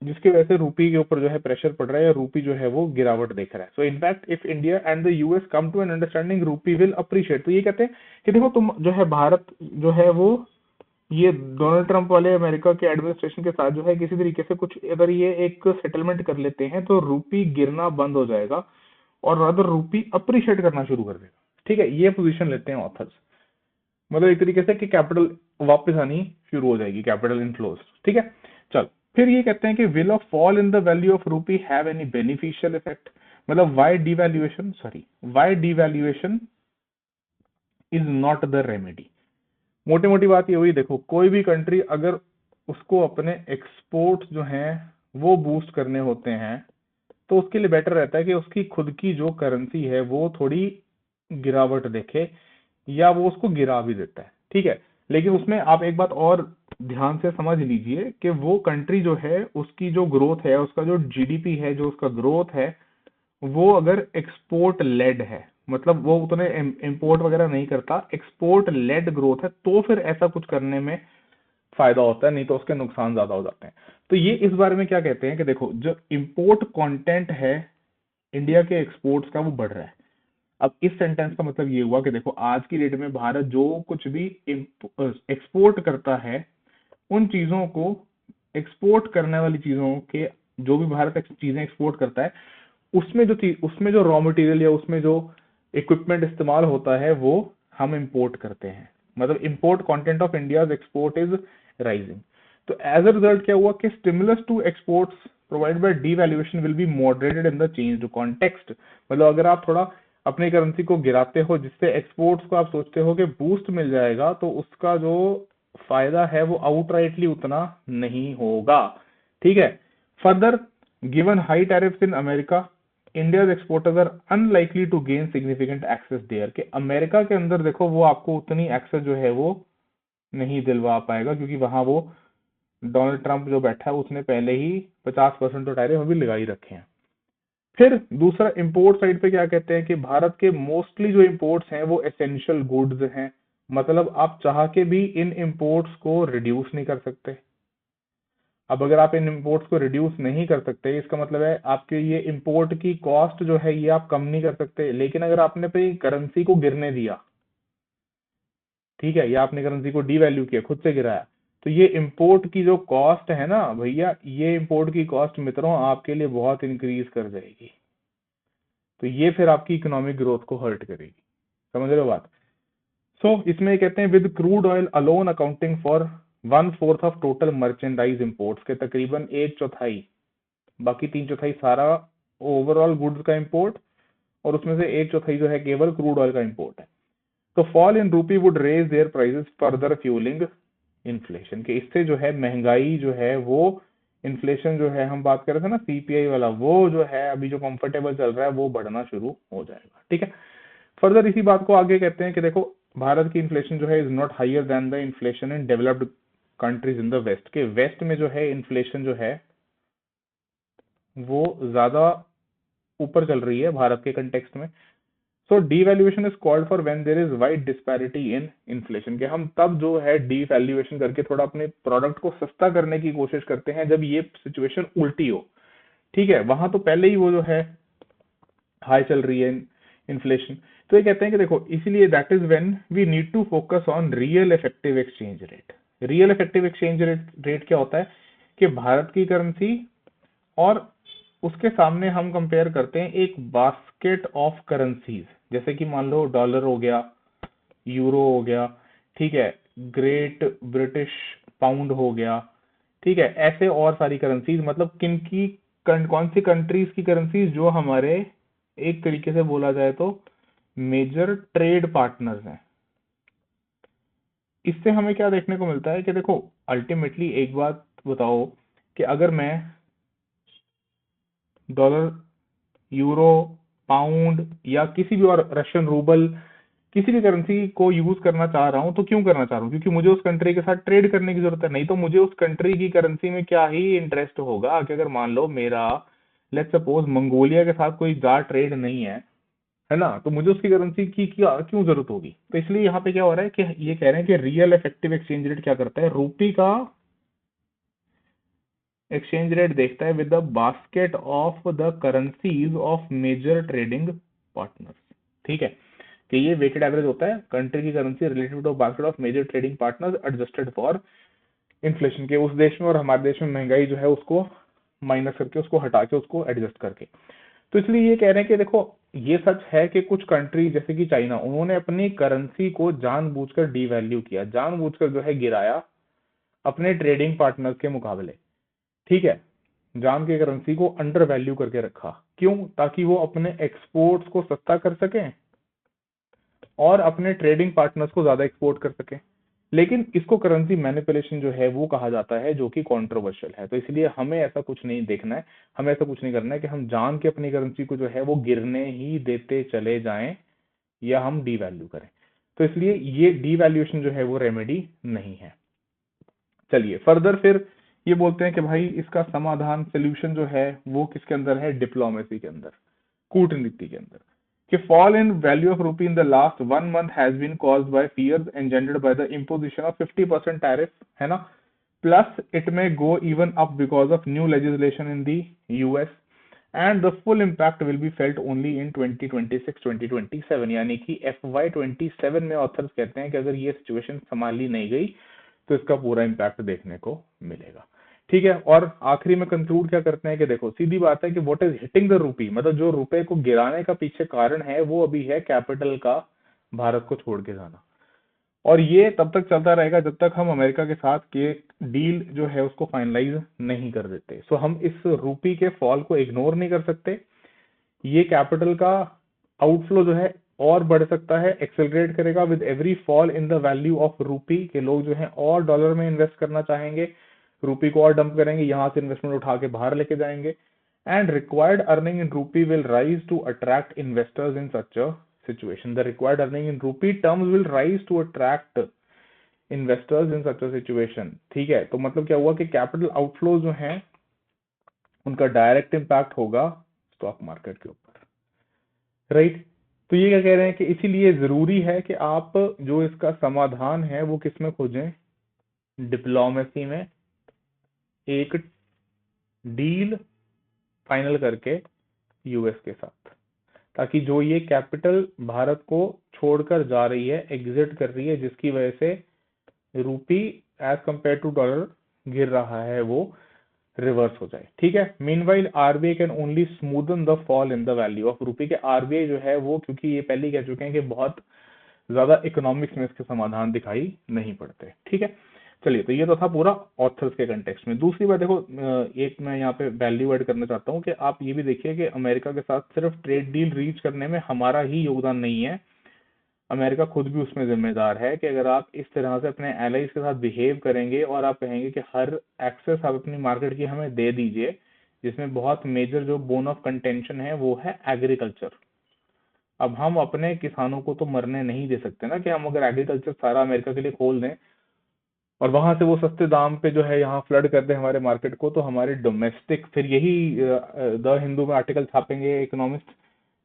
A: जिसकी वजह से रूपी के ऊपर जो है प्रेशर पड़ रहा है या रूपी जो है वो गिरावट देख रहा है। So in fact if India and the US come to an understanding rupee will appreciate, तो ये कहते हैं कि देखो तुम जो है भारत जो है वो ये डोनाल्ड ट्रंप वाले अमेरिका के एडमिनिस्ट्रेशन के साथ जो है किसी तरीके से कुछ अगर ये एक सेटलमेंट कर लेते हैं तो रूपी गिरना बंद हो जाएगा और रादर रूपी अप्रिशिएट करना शुरू कर देगा। ठीक है, ये पोजीशन लेते हैं ऑथर्स, मतलब एक तरीके से कि कैपिटल वापस आनी शुरू हो जाएगी, कैपिटल इनफ्लोज। ठीक है, चल फिर ये कहते हैं कि will of fall in the value of rupee have any beneficial effect, मतलब why devaluation is not the remedy. मोटी मोटी बात ये हुई, देखो कोई भी कंट्री अगर उसको अपने एक्सपोर्ट जो हैं वो बूस्ट करने होते हैं तो उसके लिए बेटर रहता है कि उसकी खुद की जो करेंसी है वो थोड़ी गिरावट देखे, या वो उसको गिरा भी देता है, ठीक है। लेकिन उसमें आप एक बात और ध्यान से समझ लीजिए कि वो कंट्री जो है उसकी जो ग्रोथ है, उसका जो जीडीपी है, जो उसका ग्रोथ है, वो अगर एक्सपोर्ट लेड है, मतलब वो उतने इंपोर्ट वगैरह नहीं करता, एक्सपोर्ट लेड ग्रोथ है, तो फिर ऐसा कुछ करने में फायदा होता है, नहीं तो उसके नुकसान ज्यादा हो जाते हैं। तो ये इस बारे में क्या कहते हैं कि देखो जो इंपोर्ट कंटेंट है इंडिया के एक्सपोर्ट्स का वो बढ़ रहा है। अब इस सेंटेंस का मतलब ये हुआ कि देखो आज की डेट में भारत जो कुछ भी एक्सपोर्ट करता है, उन चीजों को, एक्सपोर्ट करने वाली चीजों के, जो भी भारत चीजें एक्सपोर्ट करता है, उसमें जो रॉ मटेरियल या उसमें जो इक्विपमेंट इस्तेमाल होता है वो हम इंपोर्ट करते हैं, मतलब import content of India's export is rising. तो एज अ रिजल्ट क्या हुआ कि stimulus to exports provide by devaluation will be moderated in the changed context. मतलब अगर आप थोड़ा अपनी करेंसी को गिराते हो जिससे एक्सपोर्ट्स को आप सोचते हो कि बूस्ट मिल जाएगा, तो उसका जो फायदा है वो आउटराइटली उतना नहीं होगा, ठीक है। Further, given high tariffs in America, India's exporters are unlikely to gain significant access there, कि अमेरिका के अंदर देखो वो आपको उतनी एक्सेस जो है वो नहीं दिलवा पाएगा, क्योंकि वहां वो डोनाल्ड ट्रंप जो बैठा है उसने पहले ही 50% तो टैरिफ अभी लगा ही रखे हैं। फिर दूसरा इंपोर्ट साइड पे क्या कहते हैं कि भारत के मोस्टली जो इंपोर्ट्स हैं वो एसेंशियल गुड्स हैं, मतलब आप चाह के भी इन इंपोर्ट्स को रिड्यूस नहीं कर सकते। अब अगर आप इन इंपोर्ट्स को रिड्यूस नहीं कर सकते, इसका मतलब है आपके ये इंपोर्ट की कॉस्ट जो है ये आप कम नहीं कर सकते। लेकिन अगर आपने अपनी करेंसी को गिरने दिया, ठीक है, या आपने करेंसी को डीवैल्यू किया, खुद से गिराया, तो ये इंपोर्ट की जो कॉस्ट है ना भैया, ये इंपोर्ट की कॉस्ट मित्रों आपके लिए बहुत इंक्रीज कर जाएगी। तो ये फिर आपकी इकोनॉमिक ग्रोथ को हर्ट करेगी, समझ रहे हो बात। इसमें कहते हैं with crude oil alone accounting for 1/4 of total merchandise imports, के तकरीबन 1/4, बाकी 3/4 सारा ओवरऑल गुड्स का इंपोर्ट, और उसमें से 1/4 जो है केवल क्रूड ऑयल का इंपोर्ट है। तो fall in rupee would raise their prices further fuelling inflation, के इससे जो है महंगाई जो है वो, इन्फ्लेशन जो है हम बात कर रहे थे ना सीपीआई वाला, वो जो है अभी जो कंफर्टेबल चल रहा है वो बढ़ना शुरू हो जाएगा, ठीक है। फर्दर इसी बात को आगे कहते हैं कि देखो भारत की इन्फ्लेशन जो है is not higher than the inflation in developed countries in the West, के वेस्ट में जो है इन्फ्लेशन जो है वो ज्यादा ऊपर चल रही है भारत के कंटेक्स्ट में। So devaluation is called for when there is wide disparity in inflation, के हम तब जो है डीवैल्यूएशन करके थोड़ा अपने प्रोडक्ट को सस्ता करने की कोशिश करते हैं जब ये सिचुएशन उल्टी हो, ठीक है। वहां तो पहले ही वो जो है हाई चल रही है इन्फ्लेशन। तो ये कहते हैं कि देखो इसीलिए that is when we need to focus on real effective exchange rate. Real effective exchange rate क्या होता है कि भारत की करेंसी और उसके सामने हम कंपेयर करते हैं एक बास्केट ऑफ करेंसीज, जैसे कि मान लो डॉलर हो गया, यूरो हो गया, ठीक है, ग्रेट ब्रिटिश पाउंड हो गया, ठीक है, ऐसे और सारी करेंसीज, मतलब कौन सी कंट्रीज की करेंसीज जो हमारे एक तरीके से बोला जाए तो मेजर ट्रेड पार्टनर्स हैं। इससे हमें क्या देखने को मिलता है कि देखो अल्टीमेटली एक बात बताओ कि अगर मैं डॉलर, यूरो, पाउंड या किसी भी और रशियन रूबल, किसी भी करेंसी को यूज करना चाह रहा हूं, तो क्यों करना चाह रहा हूं, क्योंकि मुझे उस कंट्री के साथ ट्रेड करने की जरूरत है। नहीं तो मुझे उस कंट्री की करेंसी में क्या ही इंटरेस्ट होगा कि अगर मान लो मेरा लेट्स सपोज मंगोलिया के साथ कोई ज्यादा ट्रेड नहीं है ना, तो मुझे उसकी करेंसी की क्यों जरूरत होगी। तो इसलिए यहाँ पे क्या हो रहा है कि ये कह रहे हैं कि रियल इफेक्टिव एक्सचेंज रेट क्या करता है, रूपी का एक्सचेंज रेट देखता है with the basket of the currencies of major trading partners, ठीक है, कि ये वेटेड एवरेज होता है कंट्री की currency relative to basket of major trading partners adjusted for inflation, के उस देश में और हमारे देश में महंगाई जो है उसको माइनस करके, उसको हटा के, उसको एडजस्ट करके। तो इसलिए ये कह रहे हैं कि देखो ये सच है कि कुछ कंट्री जैसे कि चाइना, उन्होंने अपनी करेंसी को जानबूझकर डीवैल्यू किया, जानबूझकर जो है गिराया अपने ट्रेडिंग पार्टनर के मुकाबले। ठीक है, जान के करेंसी को अंडर वैल्यू करके रखा। क्यों? ताकि वो अपने एक्सपोर्ट्स को सस्ता कर सकें और अपने ट्रेडिंग पार्टनर्स को ज्यादा एक्सपोर्ट कर सकें। लेकिन इसको करेंसी मैनिपुलेशन जो है वो कहा जाता है, जो कि कंट्रोवर्शियल है। तो इसलिए हमें ऐसा कुछ नहीं देखना है, हमें ऐसा कुछ नहीं करना है कि हम जान के अपनी करेंसी को जो है वो गिरने ही देते चले जाएं या हम डीवैल्यू करें। तो इसलिए ये डीवैल्यूएशन जो है वो रेमेडी नहीं है। चलिए फर्दर फिर ये बोलते हैं कि भाई इसका समाधान सोल्यूशन जो है वो किसके अंदर है? डिप्लोमेसी के अंदर, कूटनीति के अंदर। कि fall in value of rupee in the last 1 month has been caused by fears engendered by the imposition of 50% tariff, है ना, plus it may go even up because of new legislation in the US and the full impact will be felt only in 2026-2027। यानी कि FY27 में authors कहते हैं कि अगर ये सिचुएशन संभाली नहीं गई तो इसका पूरा इम्पैक्ट देखने को मिलेगा। ठीक है, और आखिरी में कंक्लूड क्या करते हैं कि देखो सीधी बात है कि what is hitting the rupee, मतलब जो रुपए को गिराने का पीछे कारण है वो अभी है कैपिटल का भारत को छोड़ के जाना। और ये तब तक चलता रहेगा जब तक हम अमेरिका के साथ के डील जो है उसको फाइनलाइज नहीं कर देते। सो हम इस रूपी के फॉल को इग्नोर नहीं कर सकते। ये कैपिटल का आउटफ्लो जो है और बढ़ सकता है, एक्सेलरेट करेगा with every fall in the value of रूपी, के लोग जो है और डॉलर में इन्वेस्ट करना चाहेंगे, रूपी को और डंप करेंगे, यहां से इन्वेस्टमेंट उठा के बाहर लेके जाएंगे। And required earning in rupee will rise to attract investors in such a situation. The required earning in rupee terms will rise to attract investors in such a situation. ठीक है, तो मतलब क्या हुआ कि कैपिटल आउटफ्लो जो है उनका डायरेक्ट इम्पैक्ट होगा स्टॉक मार्केट के ऊपर, राइट। तो ये क्या कह रहे हैं कि इसीलिए जरूरी है कि आप जो इसका समाधान है वो किस में खोजें? डिप्लोमेसी में, एक डील फाइनल करके यूएस के साथ, ताकि जो ये कैपिटल भारत को छोड़कर जा रही है, एग्जिट कर रही है, जिसकी वजह से रूपी एज कंपेयर टू डॉलर गिर रहा है, वो रिवर्स हो जाए। ठीक है, meanwhile RBI can only smoothen the fall in the value of रूपी। के आरबीआई जो है वो, क्योंकि ये पहले ही कह चुके हैं कि बहुत ज्यादा इकोनॉमिक्स में इसके समाधान दिखाई नहीं पड़ते। ठीक है, चलिए तो ये तो था पूरा ऑथर्स के कंटेक्स्ट में। दूसरी बात देखो, एक मैं यहाँ पे वैल्यू ऐड करना चाहता हूँ कि आप ये भी देखिए कि अमेरिका के साथ सिर्फ ट्रेड डील रीच करने में हमारा ही योगदान नहीं है, अमेरिका खुद भी उसमें जिम्मेदार है। कि अगर आप इस तरह से अपने एलाइज के साथ बिहेव करेंगे और आप कहेंगे कि हर एक्सेस आप अपनी मार्केट की हमें दे दीजिए, जिसमें बहुत मेजर जो बोन ऑफ कंटेंशन है वो है एग्रीकल्चर। अब हम अपने किसानों को तो मरने नहीं दे सकते ना, कि हम अगर एग्रीकल्चर सारा अमेरिका के लिए खोल दें और वहां से वो सस्ते दाम पे जो है यहाँ फ्लड कर दे हमारे मार्केट को, तो हमारे डोमेस्टिक फिर यही द हिंदू में आर्टिकल छापेंगे इकोनॉमिस्ट,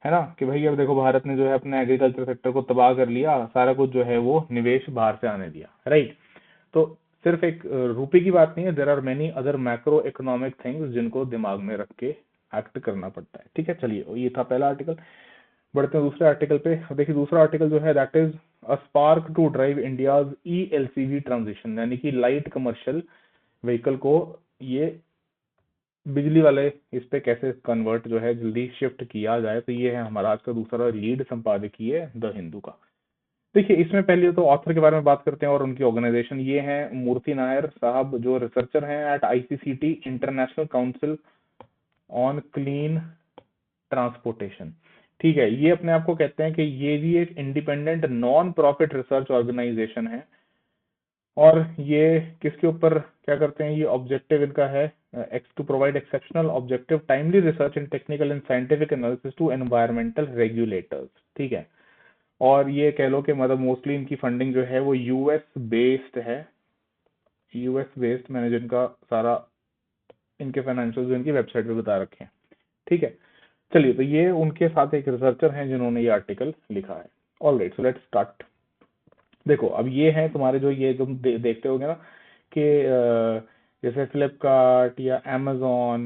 A: है ना, कि भाई अब देखो भारत ने जो है अपने एग्रीकल्चर सेक्टर को तबाह कर लिया, सारा कुछ जो है वो निवेश बाहर से आने दिया, राइट। तो सिर्फ एक रुपए की बात नहीं है, there are many other macro economic things जिनको दिमाग में रख के एक्ट करना पड़ता है। ठीक है, चलिए ये था पहला आर्टिकल। बढ़ते हैं दूसरे आर्टिकल पे। देखिए दूसरा आर्टिकल जो है that is a spark to drive India's ELCV transition, यानी कि लाइट कमर्शियल व्हीकल को ये बिजली वाले इस पे कैसे कन्वर्ट जो है जल्दी शिफ्ट किया जाए। तो ये है हमारा आज का दूसरा लीड संपादकीय द हिंदू का। देखिए इसमें पहले तो ऑथर के बारे में बात करते हैं और उनकी ऑर्गेनाइजेशन। ये है मूर्ति नायर साहब, जो रिसर्चर हैं at ICCT, international council on clean transportation. ठीक है, ये अपने आप को कहते हैं कि ये भी एक independent non profit research organisation है। और ये किसके ऊपर क्या करते हैं? ये ऑब्जेक्टिव इनका है to provide exceptional objective timely research in technical and scientific analysis to environmental regulators. ठीक है, और ये कह लो कि मतलब मोस्टली इनकी फंडिंग जो है वो यूएस बेस्ड है, यूएस बेस्ड। मैंने जिनका सारा इनके फाइनेंशियल जो इनकी वेबसाइट पे बता रखे हैं। ठीक है, चलिए तो ये उनके साथ एक रिसर्चर हैं जिन्होंने ये आर्टिकल लिखा है। Alright, so let's start. देखो अब ये है तुम्हारे जो ये तुम देखते होगे ना कि जैसे फ्लिपकार्ट या अमेजोन,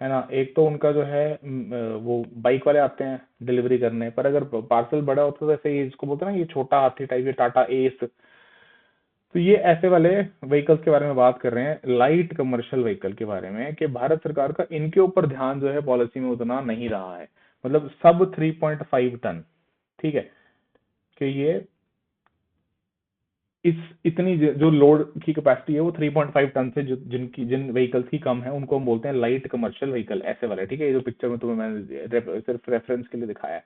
A: है ना, एक तो उनका जो है वो बाइक वाले आते हैं डिलीवरी करने, पर अगर पार्सल बड़ा होता है जैसे ये इसको बोलते हैं ना, ये छोटा हाथी टाइप, ये टाटा एस, तो ये ऐसे वाले व्हीकल्स के बारे में बात कर रहे हैं, लाइट कमर्शियल व्हीकल के बारे में, कि भारत सरकार का इनके ऊपर ध्यान जो है पॉलिसी में उतना नहीं रहा है, मतलब सब 3.5 टन। ठीक है, कि ये इस इतनी जो लोड की कैपेसिटी है वो 3.5 टन से जिन व्हीकल्स की कम है उनको हम बोलते हैं लाइट कमर्शियल व्हीकल, ऐसे वाले। ठीक है, ये जो पिक्चर में तुम्हें मैंने सिर्फ रेफरेंस के लिए दिखाया है।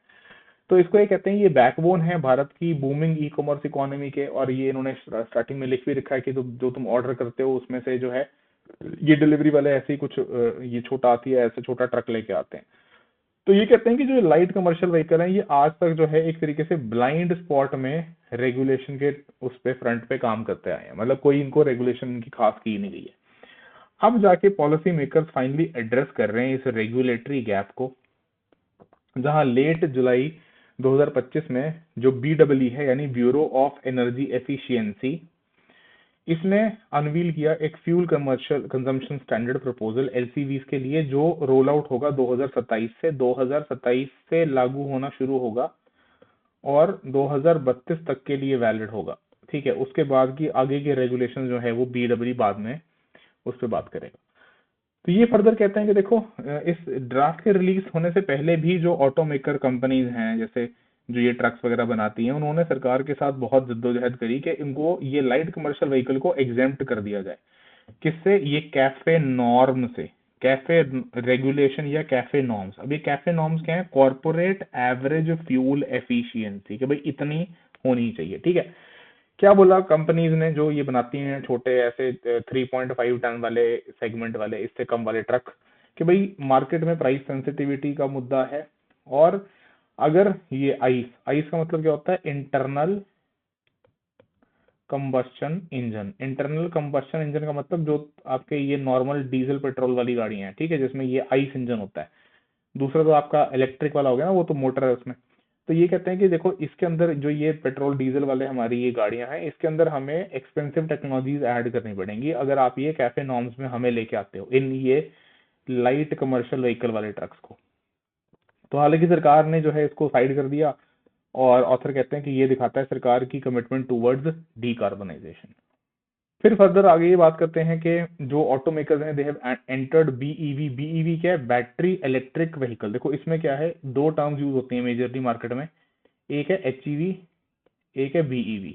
A: तो इसको ये कहते हैं, ये बैकबोन है भारत की बूमिंग ई कॉमर्स इकोनॉमी के। और ये इन्होंने स्टार्टिंग में लिख भी रखा है कि जो तुम ऑर्डर करते हो उसमें से जो है ये डिलीवरी वाले ऐसे ही कुछ ये छोटा आती है, ऐसे छोटा ट्रक लेके आते हैं। तो ये कहते हैं कि जो लाइट कमर्शियल व्हीकल है ये आज तक जो है एक तरीके से ब्लाइंड स्पॉट में रेगुलेशन के उस पे फ्रंट पे काम करते आए हैं, मतलब कोई इनको रेगुलेशन की खास की नहीं गई है। अब जाके पॉलिसी मेकर्स फाइनली एड्रेस कर रहे हैं इस रेगुलेटरी गैप को, जहां लेट जुलाई 2025 में जो BEE है यानी ब्यूरो ऑफ एनर्जी एफिशिएंसी, इसने अनवील किया एक fuel commercial consumption standard proposal LCVs के लिए, जो रोल आउट होगा 2027 से लागू होना शुरू होगा और 2032 तक के लिए वैलिड होगा। ठीक है, उसके बाद की आगे के रेगुलेशन जो है वो BEE बाद में उस पर बात करेगा। तो ये फर्दर कहते हैं कि देखो इस ड्राफ्ट के रिलीज होने से पहले भी जो ऑटोमेकर कंपनीज हैं, जैसे जो ये ट्रक्स वगैरह बनाती हैं, उन्होंने सरकार के साथ बहुत जद्दोजहद करी कि इनको ये लाइट कमर्शियल व्हीकल को एग्जेम्प्ट कर दिया जाए। किससे? ये कैफे नॉर्म से, कैफे रेगुलेशन या कैफे नॉर्म्स। अब ये कैफे नॉर्म्स क्या है? कॉर्पोरेट एवरेज फ्यूल एफिशिएंसी, कि भाई इतनी होनी चाहिए। ठीक है, क्या बोला कंपनीज ने जो ये बनाती हैं छोटे ऐसे 3.5 टन वाले सेगमेंट वाले, इससे कम वाले ट्रक, कि भाई मार्केट में प्राइस सेंसिटिविटी का मुद्दा है। और अगर ये आइस का मतलब क्या होता है? Internal combustion engine. Internal combustion engine का मतलब जो आपके ये नॉर्मल डीजल पेट्रोल वाली गाड़ियां हैं, ठीक है, जिसमें ये आइस इंजन होता है। दूसरा तो आपका इलेक्ट्रिक वाला हो गया ना, वो तो मोटर है उसमें। तो ये कहते हैं कि देखो इसके अंदर जो ये पेट्रोल डीजल वाले हमारी ये गाड़ियां हैं, इसके अंदर हमें एक्सपेंसिव टेक्नोलॉजीज ऐड करनी पड़ेंगी अगर आप ये कैफे नॉर्म्स में हमें लेके आते हो इन ये लाइट कमर्शियल व्हीकल वाले ट्रक्स को। तो हालांकि सरकार ने जो है इसको साइड कर दिया, और ऑथर कहते हैं कि ये दिखाता है सरकार की कमिटमेंट टूवर्ड्स डीकार्बोनाइजेशन। फिर फर्दर आगे ये बात करते हैं कि जो ऑटो मेकर्स हैं they have entered BEV। BEV क्या है? Battery electric vehicle. देखो इसमें क्या है, दो टर्म्स यूज होती हैं मेजरली मार्केट में, एक है HEV, एक है BEV।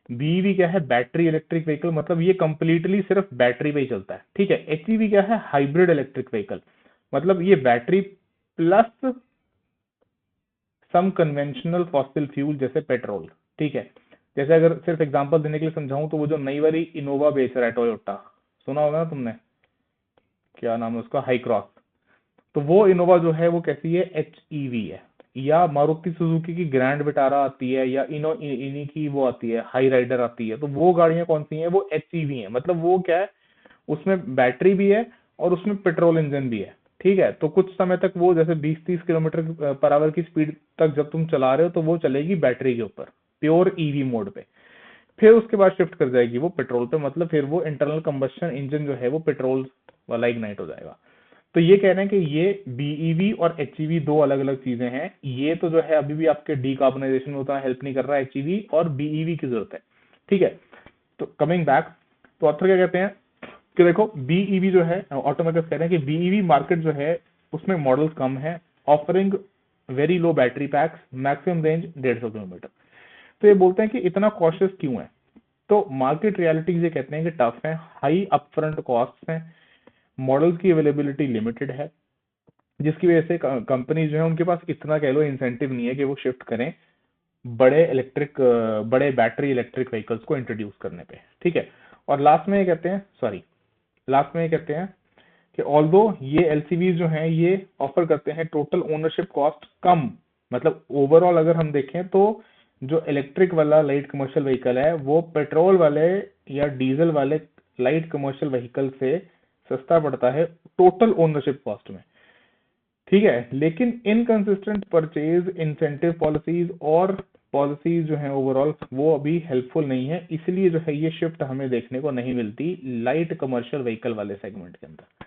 A: BEV क्या है? बैटरी इलेक्ट्रिक व्हीकल, मतलब ये कंप्लीटली सिर्फ बैटरी पे ही चलता है। ठीक है, HEV क्या है? हाइब्रिड इलेक्ट्रिक व्हीकल, मतलब ये बैटरी प्लस सम कन्वेंशनल फॉसिल फ्यूल जैसे पेट्रोल। ठीक है, जैसे अगर सिर्फ एग्जांपल देने के लिए समझाऊं तो वो जो नई वाली इनोवा बेच रहा है टोयोटा, सुना होगा ना तुमने, क्या नाम है उसका, हाई क्रॉस। तो वो इनोवा जो है वो कैसी है? HEV है। या मारुति सुजुकी की ग्रैंड विटारा आती है, या इन्हीं की वो आती है हाई राइडर आती है, तो वो गाड़ियां कौन सी हैं? वो HEV है। मतलब वो क्या है, उसमें बैटरी भी है और उसमें पेट्रोल इंजन भी है। ठीक है, तो कुछ समय तक वो जैसे 20-30 किलोमीटर पर आवर की स्पीड तक जब तुम चला रहे हो तो वो चलेगी बैटरी के ऊपर, प्योर EV मोड पे। फिर उसके बाद शिफ्ट कर जाएगी वो पेट्रोल पे, मतलब फिर वो इंटरनल कंबस्शन इंजन जो है वो पेट्रोल वाला इग्नाइट हो जाएगा। तो ये कह रहे हैं कि ये BEV और HEV दो अलग अलग चीजें हैं। ये तो जो है अभी भी आपके डीकार्बोनाइजेशन में उतना हेल्प नहीं कर रहा है, HEV, और BEV की जरूरत है। ठीक है, तो कमिंग बैक, तो ऑथर क्या कहते हैं कि देखो BEV जो है, ऑटोमेकर्स कह रहे हैं कि BEV मार्केट जो है उसमें मॉडल्स कम है, offering very low battery PACS, maximum range 150 kilometre. तो ये बोलते हैं कि इतना कॉशियस क्यों है? तो मार्केट रियलिटीज ये कहते हैं कि टफ है, हाई अपफ्रंट कॉस्ट है, मॉडल्स की अवेलेबिलिटी लिमिटेड है, जिसकी वजह से कंपनी जो है उनके पास इतना कह लो इंसेंटिव नहीं है कि वो शिफ्ट करें बड़े बैटरी इलेक्ट्रिक व्हीकल्स को इंट्रोड्यूस करने पे। ठीक है, और लास्ट में ये कहते हैं, लास्ट में ये कहते हैं कि ऑल्दो ये LCVs जो हैं ये ऑफर करते हैं टोटल ओनरशिप कॉस्ट कम, मतलब ओवरऑल अगर हम देखें तो जो इलेक्ट्रिक वाला लाइट कमर्शियल व्हीकल है वो पेट्रोल वाले या डीजल वाले लाइट कमर्शियल व्हीकल से सस्ता पड़ता है टोटल ओनरशिप कॉस्ट में। ठीक है, लेकिन इनकंसिस्टेंट परचेज इंसेंटिव पॉलिसीज और पॉलिसीज जो है ओवरऑल वो अभी हेल्पफुल नहीं है, इसलिए जो है ये शिफ्ट हमें देखने को नहीं मिलती लाइट कमर्शियल व्हीकल वाले सेगमेंट के अंदर।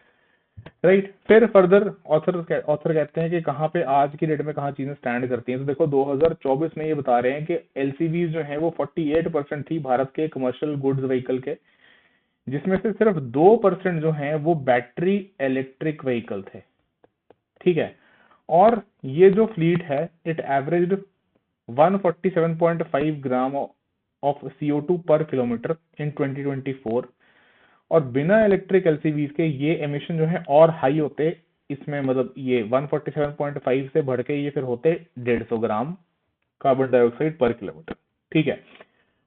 A: राइट, फिर फर्दर ऑथर कहते हैं कि कहाँ पे आज की डेट में कहाँ चीजें स्टैंड करती हैं। तो देखो 2024 में ये बता रहे हैं कि LCVs जो है वो 48% थी भारत के कमर्शियल गुड्स व्हीकल के, जिसमें से सिर्फ 2% जो है वो बैटरी इलेक्ट्रिक व्हीकल थे। ठीक है, और ये जो फ्लीट है it averaged 147.5 gram of CO2 पर किलोमीटर इन 2024। और बिना इलेक्ट्रिक एलसीवीज के ये एमिशन जो है और हाई होते, इसमें मतलब ये 147.5 से बढ़ के ये फिर होते 150 ग्राम कार्बन डाइऑक्साइड पर किलोमीटर। ठीक है,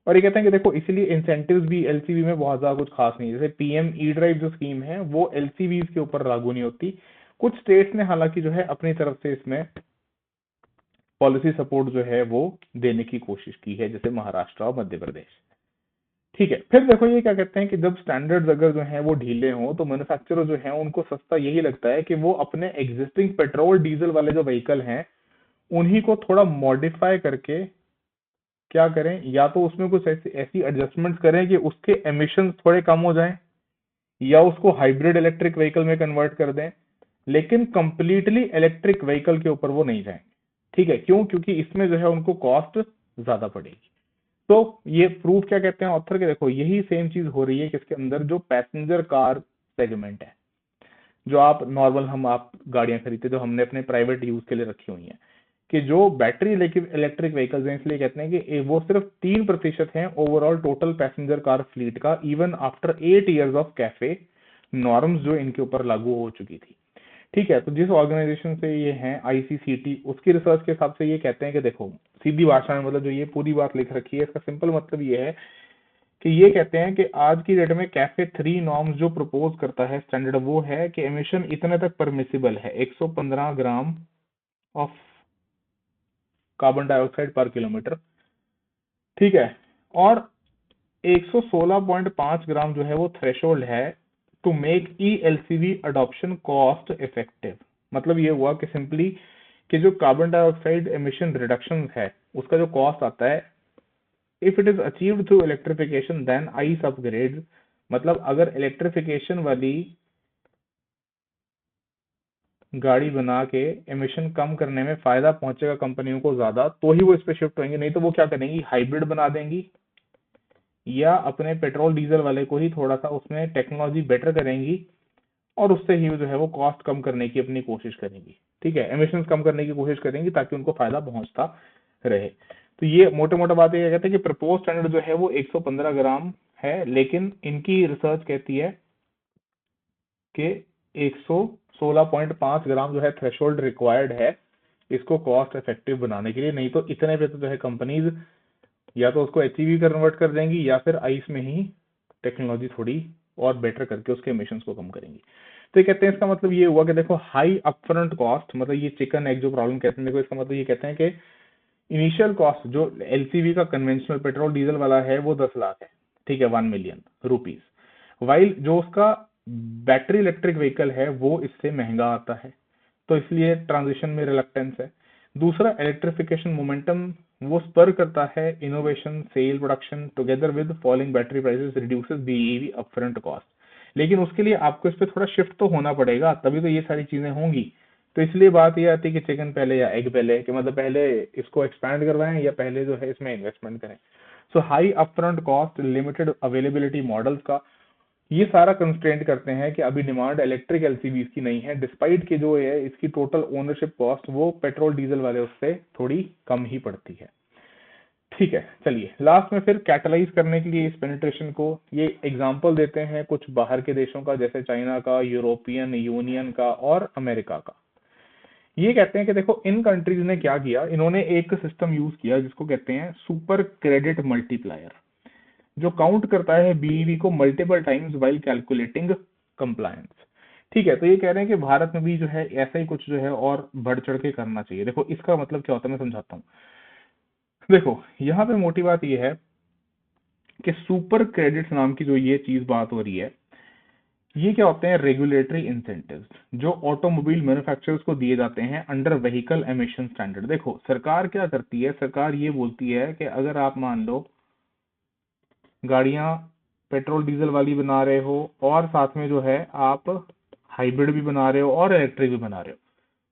A: और ये कहते हैं कि देखो इसीलिए इंसेंटिव्स भी एलसीवी में बहुत ज्यादा कुछ खास नहीं है। जैसे पीएम ई ड्राइव जो स्कीम है वो एलसीवीज के ऊपर लागू नहीं होती। कुछ स्टेट्स ने हालांकि जो है अपनी तरफ से इसमें पॉलिसी सपोर्ट जो है वो देने की कोशिश की है, जैसे महाराष्ट्र और मध्य प्रदेश। ठीक है, फिर देखो ये क्या कहते हैं कि जब स्टैंडर्ड्स अगर जो है वो ढीले हों तो मैन्युफैक्चरर जो है उनको सस्ता यही लगता है कि वो अपने एग्जिस्टिंग पेट्रोल डीजल वाले जो व्हीकल हैं उन्हीं को थोड़ा मॉडिफाई करके क्या करें, या तो उसमें कुछ ऐसी ऐसी एडजस्टमेंट्स करें कि उसके एमिशन थोड़े कम हो जाएं, या उसको हाइब्रिड इलेक्ट्रिक व्हीकल में कन्वर्ट कर दें, लेकिन कंप्लीटली इलेक्ट्रिक व्हीकल के ऊपर वो नहीं जाएंगे। ठीक है, क्यों? क्योंकि इसमें जो है उनको कॉस्ट ज्यादा पड़ेगी। तो ये प्रूफ क्या कहते हैं ऑथर के, देखो यही सेम चीज हो रही है किसके अंदर, जो पैसेंजर कार सेगमेंट है, जो आप नॉर्मल आप गाड़ियां खरीदते जो हमने अपने प्राइवेट यूज के लिए रखी हुई हैं, कि जो बैटरी इलेक्ट्रिक व्हीकल्स हैं, इसलिए कहते हैं कि वो सिर्फ 3% हैं overall total passenger car fleet का, even after 8 years of CAFE norms जो इनके ऊपर लागू हो चुकी थी। ठीक है, तो जिस ऑर्गेनाइजेशन से ये हैं ICCT, उसकी रिसर्च के हिसाब से ये कहते हैं कि देखो सीधी भाषा में मतलब जो ये पूरी बात लिख रखी है इसका सिंपल मतलब ये है कि ये कहते हैं कि आज की डेट में कैफे 3 नॉर्म्स जो प्रपोज करता है स्टैंडर्ड, वो है कि एमिशन इतने तक परमिसिबल है 115 ग्राम ऑफ कार्बन डाइऑक्साइड पर किलोमीटर। ठीक है, और 116.5 ग्राम जो है वो थ्रेशोल्ड है to make ELCV adoption cost effective. मतलब ये हुआ कि सिंपली कि जो कार्बन डाइऑक्साइड एमिशन रिडक्शन है उसका जो कॉस्ट आता है, if it is achieved through electrification than ICE upgrade, मतलब अगर इलेक्ट्रिफिकेशन वाली गाड़ी बना के एमिशन कम करने में फायदा पहुंचेगा कंपनियों को ज्यादा, तो ही वो इस पे शिफ्ट होंगे, नहीं तो वो क्या करेंगी, हाइब्रिड बना देंगी या अपने पेट्रोल डीजल वाले को ही थोड़ा सा उसमें टेक्नोलॉजी बेटर करेंगी और उससे ही जो है वो कॉस्ट कम करने की अपनी कोशिश करेंगी। ठीक है, एमिशन कम करने की कोशिश करेंगी ताकि उनको फायदा पहुंचता रहे। तो ये मोटे मोटा बात ये कहते हैं कि प्रपोज स्टैंडर्ड जो है वो 115 ग्राम है, लेकिन इनकी रिसर्च कहती है कि 116.5 ग्राम जो है थ्रेशोल्ड रिक्वायर्ड है इसको कॉस्ट इफेक्टिव बनाने के लिए, नहीं तो इतने पे तो जो है कंपनीज या तो उसको HEV कन्वर्ट कर देंगी या फिर आइस में ही टेक्नोलॉजी थोड़ी और बेटर करके उसके एमिशंस को कम करेंगी। तो ये कहते हैं इसका मतलब ये हुआ कि देखो हाई अपफ्रंट कॉस्ट, मतलब ये चिकन एग जो प्रॉब्लम कहते हैं, देखो इसका मतलब ये कहते हैं कि इनिशियल कॉस्ट जो LCV का कन्वेंशनल पेट्रोल डीजल वाला है वो 10 लाख है। ठीक है, 1 million रुपीज, वाइल जो उसका बैटरी इलेक्ट्रिक व्हीकल है वो इससे महंगा आता है, तो इसलिए ट्रांजिशन में रिलक्टेंस है। दूसरा, इलेक्ट्रिफिकेशन मोमेंटम वो स्पर करता है innovation, cell, production, together with falling battery prices reduces BEV upfront cost. लेकिन उसके लिए आपको इस पे थोड़ा शिफ्ट तो होना पड़ेगा, तभी तो ये सारी चीजें होंगी। तो इसलिए बात ये आती है कि चिकन पहले या एग पहले, कि मतलब पहले इसको एक्सपैंड करवाएं या पहले जो है इसमें इन्वेस्टमेंट करें। So high upfront cost, limited availability models का, ये सारा कंस्ट्रेंट करते हैं कि अभी डिमांड इलेक्ट्रिक एलसीवीज की नहीं है, डिस्पाइट कि जो है इसकी टोटल ओनरशिप कॉस्ट वो पेट्रोल डीजल वाले उससे थोड़ी कम ही पड़ती है। ठीक है, चलिए लास्ट में फिर कैटलाइज करने के लिए इस पेनिट्रेशन को ये एग्जांपल देते हैं कुछ बाहर के देशों का, जैसे चाइना का, यूरोपियन यूनियन का और अमेरिका का। ये कहते हैं कि देखो इन कंट्रीज ने क्या किया, इन्होंने एक सिस्टम यूज किया जिसको कहते हैं सुपर क्रेडिट मल्टीप्लायर, जो काउंट करता है BEV को multiple times while calculating compliance. ठीक है, तो ये कह रहे हैं कि भारत में भी जो है ऐसा ही कुछ जो है और बढ़ चढ़ के करना चाहिए। देखो इसका मतलब क्या होता है मैं समझाता हूँ। देखो यहाँ पे मोटी बात ये है कि सुपर क्रेडिट्स नाम की जो ये चीज बात हो रही है, ये क्या होते हैं, रेगुलेटरी इंसेंटिव्स जो ऑटोमोबाइल मैन्युफैक्चरर्स को दिए जाते हैं अंडर व्हीकल एमिशन स्टैंडर्ड। देखो सरकार क्या करती है, सरकार ये बोलती है कि अगर आप मान लो गाड़ियां पेट्रोल डीजल वाली बना रहे हो और साथ में जो है आप हाइब्रिड भी बना रहे हो और इलेक्ट्रिक भी बना रहे हो,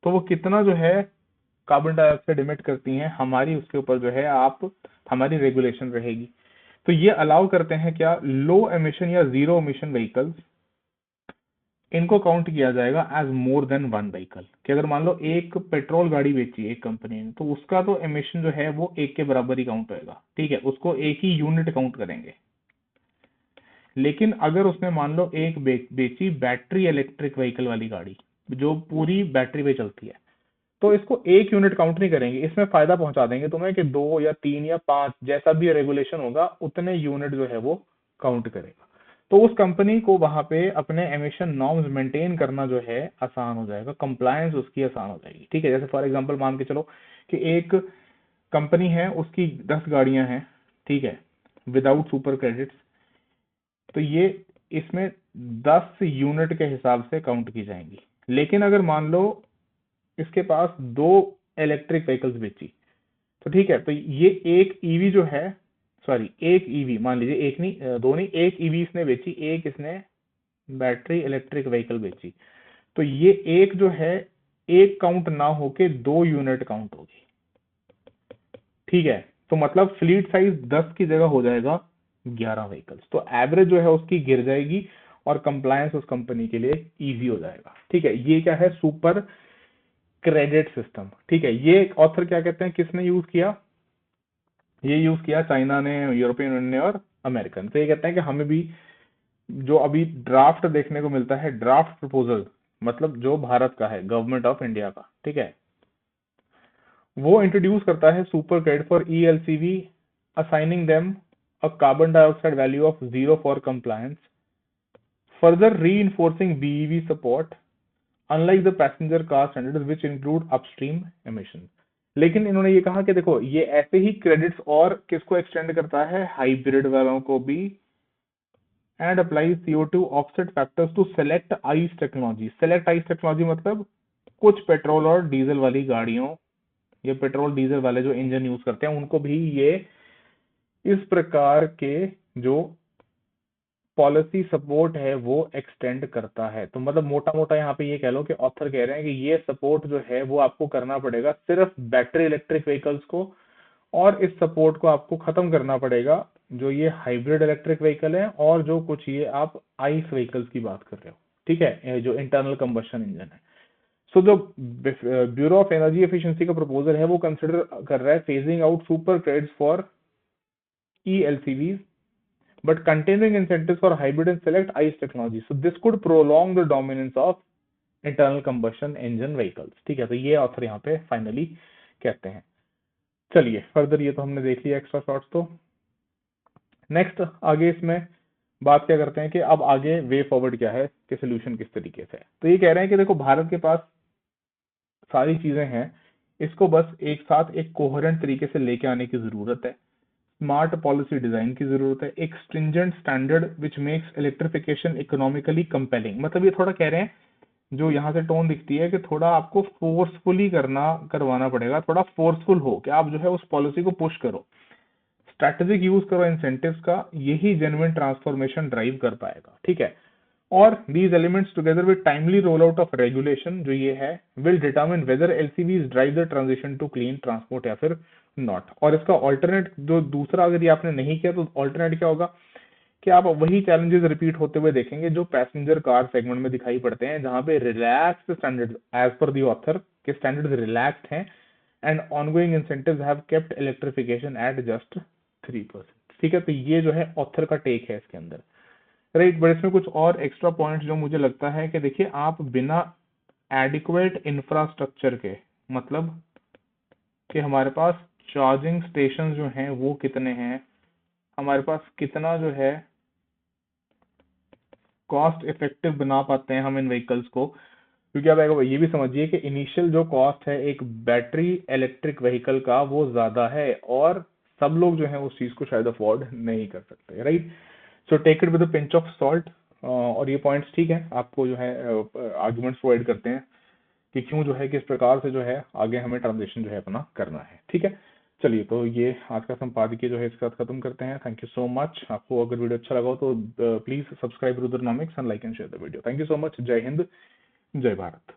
A: तो वो कितना जो है कार्बन डाइऑक्साइड इमिट करती हैं, हमारी उसके ऊपर जो है आप हमारी रेगुलेशन रहेगी। तो ये अलाउ करते हैं क्या, लो एमिशन या जीरो एमिशन व्हीकल्स इनको काउंट किया जाएगा as more than one vehicle, कि अगर मान लो एक पेट्रोल गाड़ी बेची एक कंपनी ने, तो उसका तो एमिशन जो है वो एक के बराबर ही काउंट होएगा, ठीक है, उसको एक ही यूनिट काउंट करेंगे। लेकिन अगर उसने मान लो एक बेची बैटरी इलेक्ट्रिक व्हीकल वाली गाड़ी जो पूरी बैटरी पे चलती है, तो इसको एक यूनिट काउंट नहीं करेंगे, इसमें फायदा पहुंचा देंगे तुम्हें कि 2 या 3 या 5 जैसा भी रेगुलेशन होगा उतने यूनिट जो है वो काउंट करेगा। तो उस कंपनी को वहां पे अपने एमिशन नॉर्म्स मेंटेन करना जो है आसान हो जाएगा, कंप्लायंस उसकी आसान हो जाएगी, ठीक है। जैसे फॉर एग्जांपल मान के चलो कि एक कंपनी है, उसकी 10 गाड़ियां हैं, ठीक है, विदाउट सुपर क्रेडिट्स, तो ये इसमें 10 यूनिट के हिसाब से काउंट की जाएंगी। लेकिन अगर मान लो इसके पास 2 इलेक्ट्रिक व्हीकल्स बेची, तो ठीक है, तो ये एक ईवी जो है, सॉरी एक ईवी मान लीजिए, एक नहीं दो नहीं, एक ईवी इसने बेची, एक इसने बैटरी इलेक्ट्रिक व्हीकल बेची, तो ये एक जो है एक काउंट ना होके 2 यूनिट काउंट होगी, ठीक है। तो मतलब फ्लीट साइज 10 की जगह हो जाएगा 11 व्हीकल्स, तो एवरेज जो है उसकी गिर जाएगी और कंप्लायंस उस कंपनी के लिए इजी हो जाएगा, ठीक है। ये क्या है, सुपर क्रेडिट सिस्टम, ठीक है। ये ऑथर क्या कहते हैं, किसने यूज किया, ये यूज किया चाइना ने, यूरोपियन यूनियन ने और अमेरिकन। तो ये कहते हैं कि हमें भी जो अभी ड्राफ्ट देखने को मिलता है, ड्राफ्ट प्रपोजल, मतलब जो भारत का है, गवर्नमेंट ऑफ इंडिया का, ठीक है, वो इंट्रोड्यूस करता है super credit for ELCV, assigning them a carbon dioxide value of 0 for compliance, further reinforcing BEV support unlike the passenger car standards which include upstream emission। लेकिन इन्होंने ये कहा कि देखो ये ऐसे ही क्रेडिट्स और किसको एक्सटेंड करता है, हाइब्रिड वालों को भी, and apply CO2 offset factors to select ICE technology. Select ICE technology मतलब कुछ पेट्रोल और डीजल वाली गाड़ियों या पेट्रोल डीजल वाले जो इंजन यूज करते हैं उनको भी ये इस प्रकार के जो पॉलिसी सपोर्ट है वो एक्सटेंड करता है। तो मतलब मोटा मोटा यहाँ पे ये कह लो कि ऑथर कह रहे हैं कि ये सपोर्ट जो है वो आपको करना पड़ेगा सिर्फ बैटरी इलेक्ट्रिक व्हीकल्स को, और इस सपोर्ट को आपको खत्म करना पड़ेगा जो ये हाइब्रिड इलेक्ट्रिक व्हीकल है और जो कुछ ये आप आइस व्हीकल्स की बात कर रहे हो, ठीक है, ये जो इंटरनल कंबशन इंजन है। सो जो ब्यूरो ऑफ एनर्जी एफिशिएंसी का प्रपोजल है वो कंसिडर कर रहा है phasing out super credits for ELCVs but continuing incentives for hybrid and select ICE technology. So this could prolong the dominance of internal combustion engine vehicles। ठीक है, तो ये ऑथर यहाँ पे फाइनली कहते हैं। चलिए फर्दर ये तो हमने देख लिया एक्स्ट्रा शॉर्ट्स। तो नेक्स्ट आगे इसमें बात क्या करते हैं कि अब आगे वे फॉरवर्ड क्या है, कि सोल्यूशन किस तरीके से है। तो ये कह रहे हैं कि देखो भारत के पास सारी चीजें हैं, इसको बस एक साथ एक कोहेरेंट तरीके से लेके आने की जरूरत है, स्मार्ट पॉलिसी डिजाइन की जरूरत है, एक stringent standard which makes electrification economically compelling. मतलब ये थोड़ा कह रहे हैं, जो यहाँ से टोन दिखती है कि थोड़ा आपको फोर्सफुली करवाना पड़ेगा, थोड़ा फोर्सफुल हो कि आप जो है उस पॉलिसी को पुश करो, स्ट्रैटेजिक यूज करो इंसेंटिव्स का, यही जेन्युइन ट्रांसफॉर्मेशन ड्राइव कर पाएगा, ठीक है। और these elements together with timely rollout of regulation जो ये है will determine whether LCVs drive the transition to clean transport या फिर not। और इसका alternate जो दूसरा अगर ये आपने नहीं किया तो alternate क्या होगा कि आप वही challenges रिपीट होते हुए देखेंगे जो पैसेंजर कार सेगमेंट में दिखाई पड़ते हैं, जहां पे relaxed standards as per the author के स्टैंडर्ड्स रिलैक्स्ड हैं and ongoing incentives have kept electrification at just 3%। ठीक है, तो ये जो है ऑथर का टेक है इसके अंदर, राइट। बट इसमें कुछ और एक्स्ट्रा पॉइंट्स जो मुझे लगता है कि देखिए आप बिना एडिक्वेट इंफ्रास्ट्रक्चर के, मतलब कि हमारे पास चार्जिंग स्टेशन जो हैं वो कितने हैं, हमारे पास कितना जो है कॉस्ट इफेक्टिव बना पाते हैं हम इन व्हीकल्स को, क्योंकि आप ये भी समझिए कि इनिशियल जो कॉस्ट है एक बैटरी इलेक्ट्रिक व्हीकल का वो ज्यादा है और सब लोग जो है उस चीज को शायद अफोर्ड नहीं कर सकते, right. So take it with a pinch of salt. और ये पॉइंट्स ठीक है आपको जो है आर्गुमेंट्स प्रोवाइड करते हैं कि क्यों जो है किस प्रकार से जो है आगे हमें ट्रांजिशन जो है अपना करना है, ठीक है। चलिए तो ये आज का संपादकीय जो है इसके साथ खत्म करते हैं। Thank you so much. आपको अगर वीडियो अच्छा लगा हो तो please subscribe Rudranomics and like and share the video. Thank you so much. जय हिंद, जय भारत।